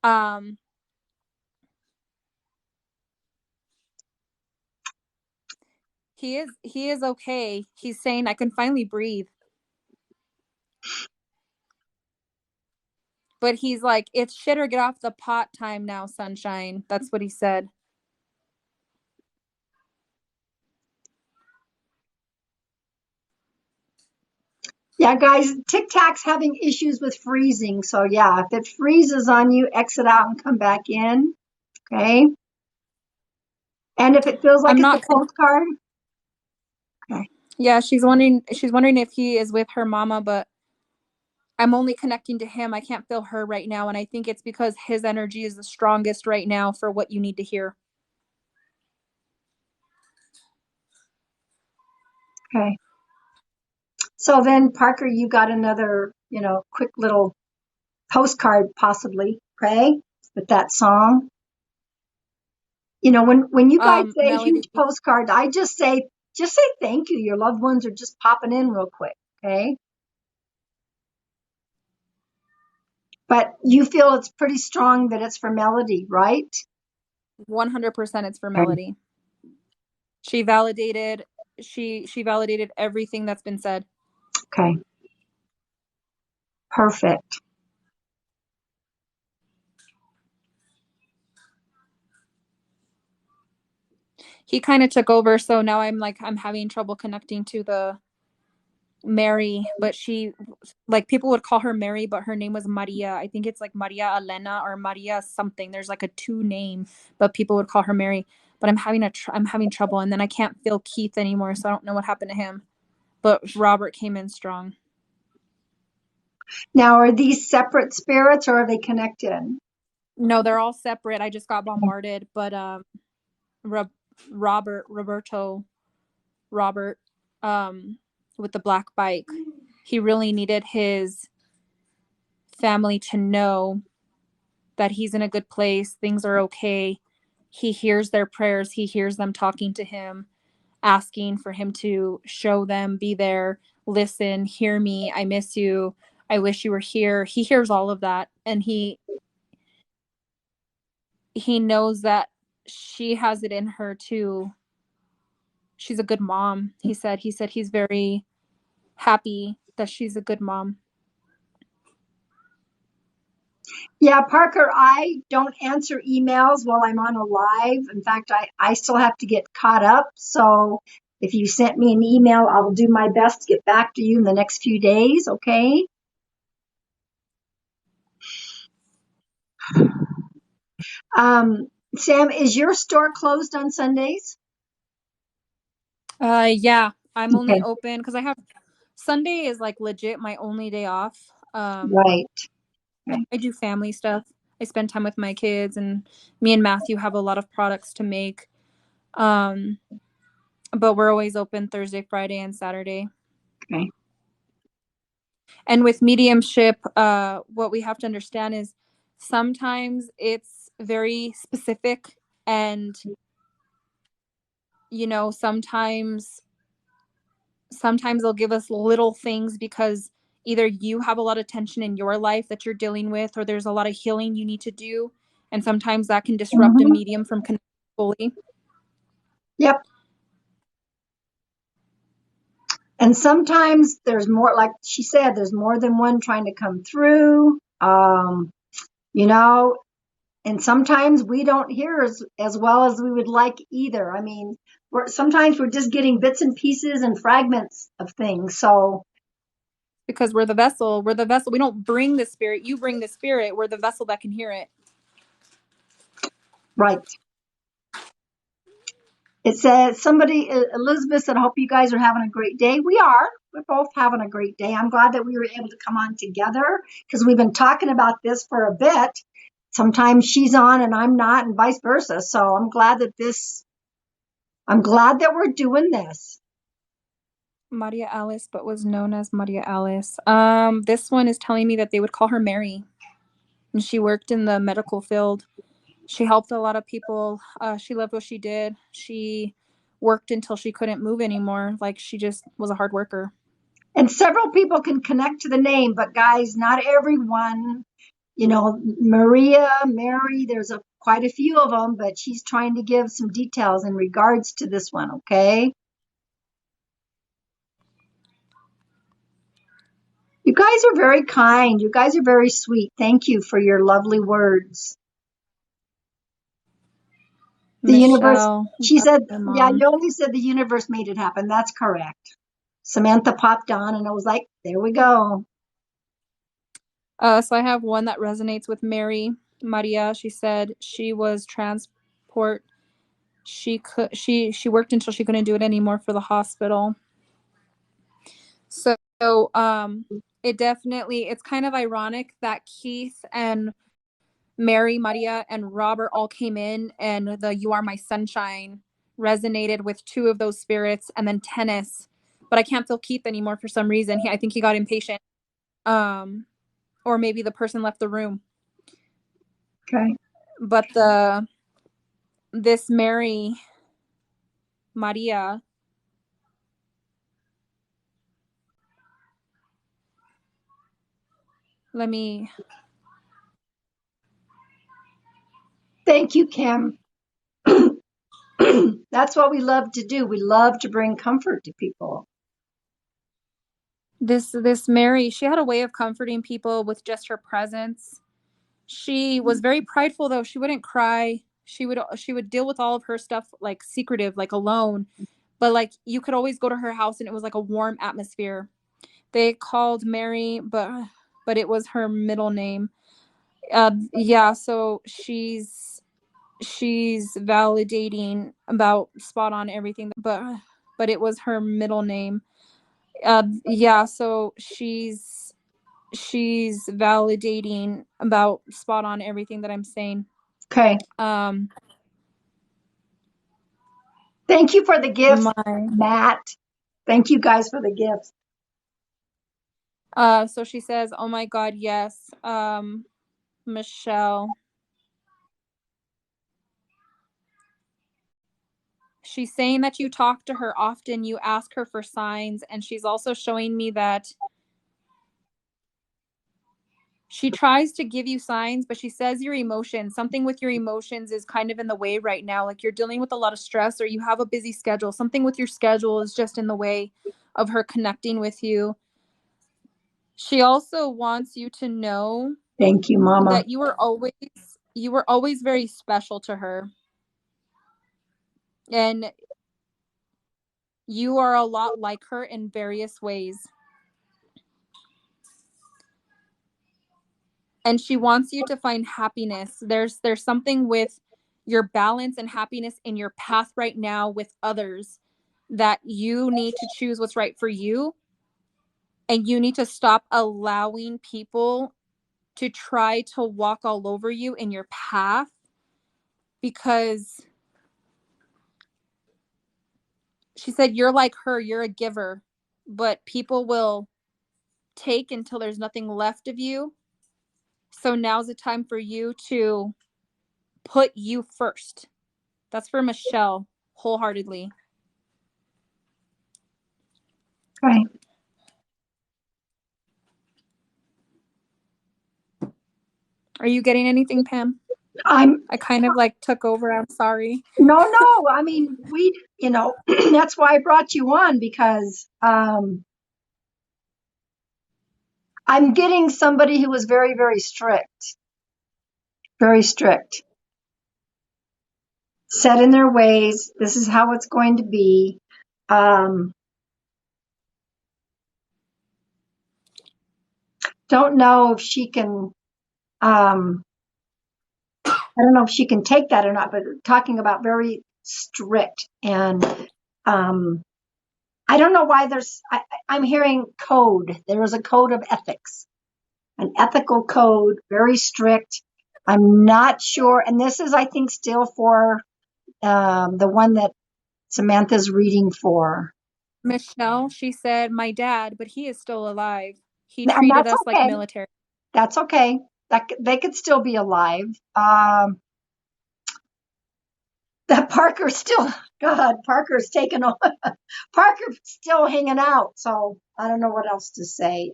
Um, he is okay. He's saying I can finally breathe. But he's like, it's shit or get off the pot time now, Sunshine. That's what he said. Yeah, guys, Tic Tac's having issues with freezing. So, yeah, if it freezes on you, exit out and come back in. Okay. And if it feels like I'm it's a not con- postcard, okay. Yeah, she's wondering if he is with her mama, but I'm only connecting to him. I can't feel her right now, and I think it's because his energy is the strongest right now for what you need to hear. Okay. So then, Parker, you got another, quick little postcard possibly, okay, with that song. When you guys say a Melody. huge postcard, I just say thank you. Your loved ones are just popping in real quick, okay? But you feel it's pretty strong that it's for Melody, right? 100% it's for Okay. Melody. She validated she validated everything that's been said. Okay. Perfect. He kind of took over, so now I'm having trouble connecting to the Mary, but she, like, people would call her Mary, but her name was Maria. I think it's like Maria Elena or Maria something. There's like a two name, but people would call her Mary. But I'm having trouble, and then I can't feel Keith anymore, so I don't know what happened to him. But Robert came in strong. Now, are these separate spirits or are they connected? No, they're all separate. I just got bombarded, but Rob, Robert, um, with the black bike, he really needed his family to know that he's in a good place, things are okay. He hears their prayers, he hears them talking to him, asking for him to show them, be there, listen, hear me, I miss you, I wish you were here. He hears all of that, and he knows that she has it in her too. She's a good mom. He said he's very happy that she's a good mom. Yeah, Parker, I don't answer emails while I'm on a live. In fact, I still have to get caught up. So if you sent me an email, I'll do my best to get back to you in the next few days, okay? Sam, is your store closed on Sundays? Yeah, I'm only Okay, open because I have Sunday is like legit my only day off. right. Okay. I do family stuff. I spend time with my kids, and me and Matthew have a lot of products to make. Um, but we're always open Thursday, Friday, and Saturday. Okay. And with mediumship, what we have to understand is sometimes it's very specific, and sometimes they'll give us little things because either you have a lot of tension in your life that you're dealing with, or there's a lot of healing you need to do, and sometimes that can disrupt a Mhm. medium from connecting fully. Yep. And sometimes there's more, like she said, there's more than one trying to come through. You know, and sometimes we don't hear as well as we would like either. I mean, sometimes we're just getting bits and pieces and fragments of things. So, Because we're the vessel, we don't bring the spirit, you bring the spirit, we're the vessel that can hear it. right. It says Elizabeth said, I hope you guys are having a great day. We are. We're both having a great day. I'm glad that we were able to come on together because we've been talking about this for a bit. Sometimes she's on and I'm not, and vice versa. So I'm glad that we're doing this. Maria Alice, but was known as Maria Alice. This one is telling me that they would call her Mary, and she worked in the medical field. She helped a lot of people. She loved what she did. She worked until she couldn't move anymore. Like, she just was a hard worker. And several people can connect to the name, but guys, not everyone. Maria, Mary, there's quite a few of them, but she's trying to give some details in regards to this one, okay? You guys are very kind. You guys are very sweet. Thank you for your lovely words. The universe, Michelle, she that's said, my yeah, mom. Yoli said the universe made it happen. That's correct. Samantha popped on and I was like, there we go. So I have one that resonates with Mary. Maria, she said she was transport. She worked until she couldn't do it anymore for the hospital. So it definitely, it's kind of ironic that Keith and Mary, Maria, and Robert all came in, and the "You Are My Sunshine" resonated with two of those spirits, and then tennis. But I can't feel Keith anymore for some reason. I think he got impatient. Um, or maybe the person left the room. Okay. But this Mary, Maria, let me. Thank you, Kim. That's what we love to do. We love to bring comfort to people. This Mary, she had a way of comforting people with just her presence. She was very prideful, though. She wouldn't cry. She would deal with all of her stuff like secretive, like alone. But like you could always go to her house and it was like a warm atmosphere. They called Mary, but it was her middle name. Yeah, so she's validating about spot on everything, but it was her middle name. Yeah, so she's validating about spot on everything that I'm saying. Okay. Um, Thank you for the gifts, my Matt. Thank you guys for the gifts. so she says, "Oh my God, yes." Michelle. She's saying that you talk to her often, you ask her for signs, and she's also showing me that she tries to give you signs, but she says your emotions, something with your emotions is kind of in the way right now. Like you're dealing with a lot of stress or you have a busy schedule. Something with your schedule is just in the way of her connecting with you. She also wants you to know Thank you, Mama. that you were always very special to her. And you are a lot like her in various ways. And she wants you to find happiness. There's something with your balance and happiness in your path right now with others that you need to choose what's right for you, and you need to stop allowing people to try to walk all over you in your path, because she said you're like her, you're a giver, but people will take until there's nothing left of you. So now's the time for you to put you first. That's for Michelle, wholeheartedly. Okay. Are you getting anything, Pam? I'm I kind of like took over. I'm sorry. no. I mean, that's why I brought you on because I'm getting somebody who was very, very strict, very strict, set in their ways. This is how it's going to be. Um, don't know if she can. I don't know if she can take that or not. But talking about very strict, and I don't know why I'm hearing code. There is a code of ethics, an ethical code, very strict. I'm not sure, and this is, I think, still for the one that Samantha's reading for. Michelle, she said, my dad, but he is still alive. He And treated that's us like okay. military. That's okay. They could still be alive. That Parker's still, God, Parker's taken on. Parker's still hanging out. So I don't know what else to say.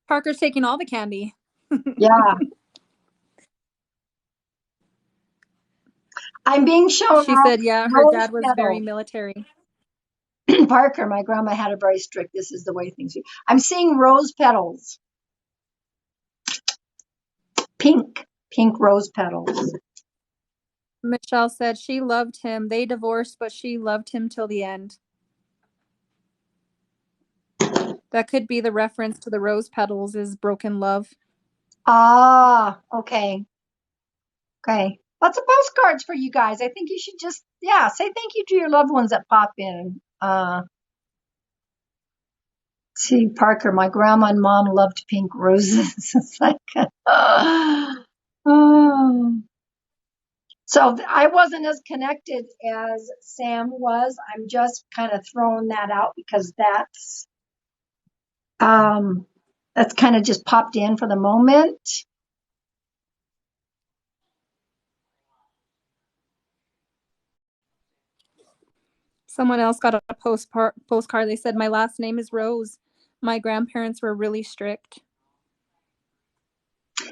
Parker's taking all the candy. Yeah, I'm being shown She said, yeah, her rose dad was very petals. military. Parker, my grandma had a very strict. This is the way things. I'm seeing rose petals, pink rose petals. Michelle said she loved him. They divorced, but she loved him till the end. That could be the reference to the rose petals is broken love. Ah, okay. Okay. Lots of postcards for you guys. I think you should just, yeah, say thank you to your loved ones that pop in. See, Parker, my grandma and mom loved pink roses. It's like, oh. So I wasn't as connected as Sam was. I'm just kind of throwing that out because that's kind of just popped in for the moment. Someone else got a postcard. They said, my last name is Rose. My grandparents were really strict.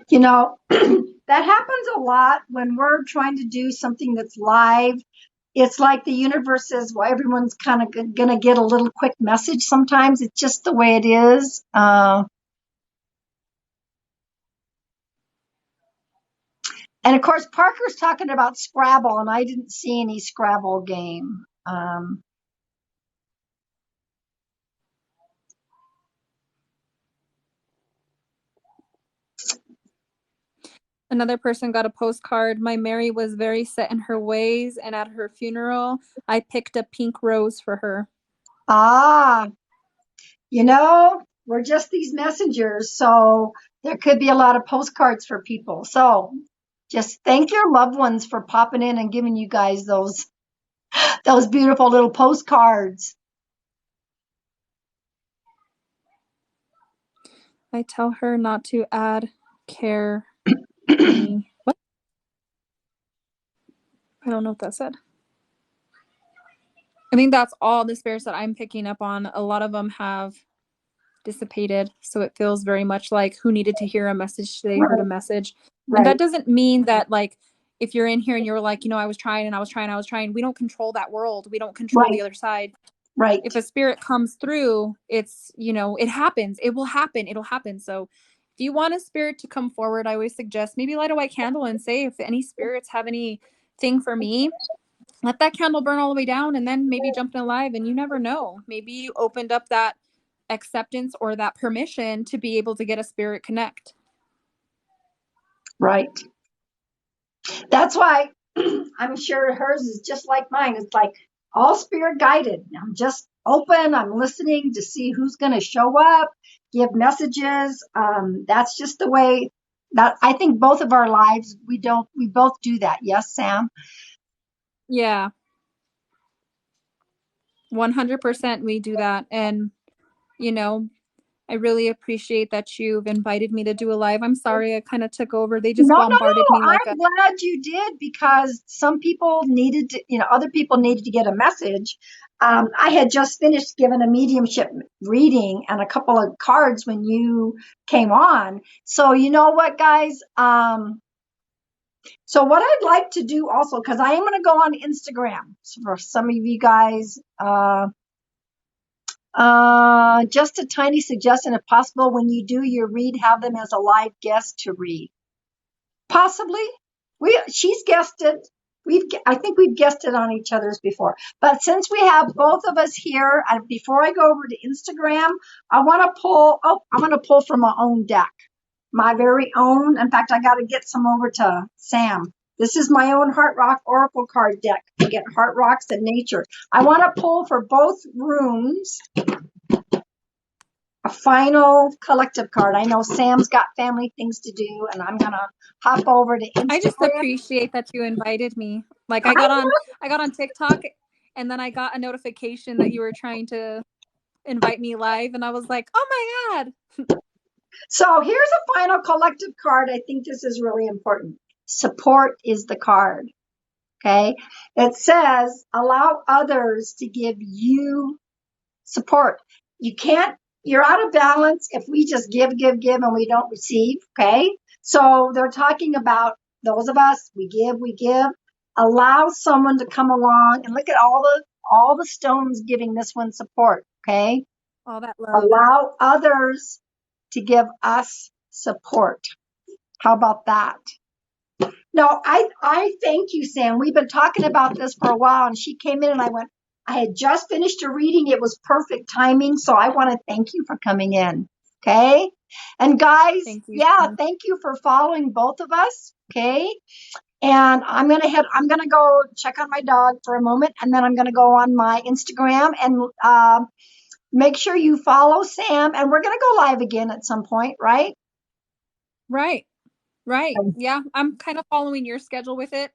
You know, that happens a lot when we're trying to do something that's live. It's like the universe is, well, everyone's kind of going to get a little quick message sometimes. It's just the way it is. And of course, Parker's talking about Scrabble, and I didn't see any Scrabble game. Another person got a postcard. My Mary was very set in her ways, and at her funeral, I picked a pink rose for her. Ah, you know, we're just these messengers, so there could be a lot of postcards for people. So just thank your loved ones for popping in and giving you guys those beautiful little postcards. I tell her not to add care me. What? I don't know what that said. I think that's all the spirits that I'm picking up on. A lot of them have dissipated, so it feels very much like who needed to hear a message today heard a message. Right. And that doesn't mean that, like, if you're in here and you're like, I was trying and I was trying, we don't control that world. We don't control the other side. Right. If a spirit comes through, it's, it happens. It will happen. It'll happen. So if you want a spirit to come forward, I always suggest maybe light a white candle and say, if any spirits have anything for me, let that candle burn all the way down, and then maybe jump in alive. And you never know. Maybe you opened up that acceptance or that permission to be able to get a spirit connect. Right. That's why I'm sure hers is just like mine. It's like all spirit guided. I'm just open. I'm listening to see who's going to show up, give messages. That's just the way that I think both of our lives, we both do that. Yes, Sam? Yeah. 100% we do that. And, I really appreciate that you've invited me to do a live. I'm sorry I kind of took over. They just No. bombarded me like I'm glad you did, because some people needed to, other people needed to get a message. I had just finished giving a mediumship reading and a couple of cards when you came on. So you know what, guys? So what I'd like to do also, because I am going to go on Instagram, so for some of you guys, just a tiny suggestion, if possible, when you do your read, have them as a live guest to read. Possibly. She's guessed it. I think we've guessed it on each other's before. But since we have both of us here, before I go over to Instagram, I want to pull. Oh, I'm going to pull from my own deck, my very own. In fact, I got to get some over to Sam. This is my own Heart Rock Oracle card deck. I get Heart Rocks and Nature. I want to pull for both rooms a final collective card. I know Sam's got family things to do, and I'm gonna hop over to Instagram. I just appreciate that you invited me. Like I got on TikTok, and then I got a notification that you were trying to invite me live, and I was like, oh my God. So here's a final collective card. I think this is really important. Support is the card. Okay. It says, allow others to give you support. You're out of balance if we just give, and we don't receive. Okay. So they're talking about those of us, we give, allow someone to come along and look at all the stones giving this one support. Okay. All that love. Allow others to give us support. How about that? No, I thank you, Sam. We've been talking about this for a while, and she came in and I had just finished a reading. It was perfect timing. So I want to thank you for coming in. Okay. And guys, thank you for following both of us. Okay. And I'm going to go check on my dog for a moment, and then I'm going to go on my Instagram and, make sure you follow Sam, and we're going to go live again at some point, right? Right. Right. Yeah. I'm kind of following your schedule with it,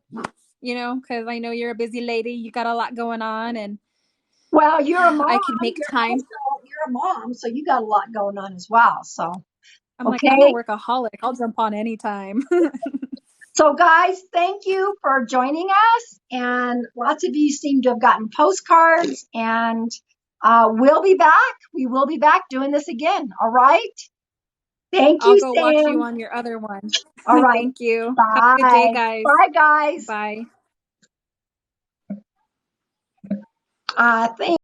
because I know you're a busy lady. You got a lot going on, and Well, you're a mom. I could make time. You're a mom, so you got a lot going on as well. So, I'm like, I'm a okay. workaholic. I'll jump on anytime. So, guys, thank you for joining us. And lots of you seem to have gotten postcards, and we'll be back. We will be back doing this again. All right. Thank I'll you, go watch you Sam. on your other one. All right. Thank you. Have a good day, Bye. guys. Bye, guys. Bye. Thank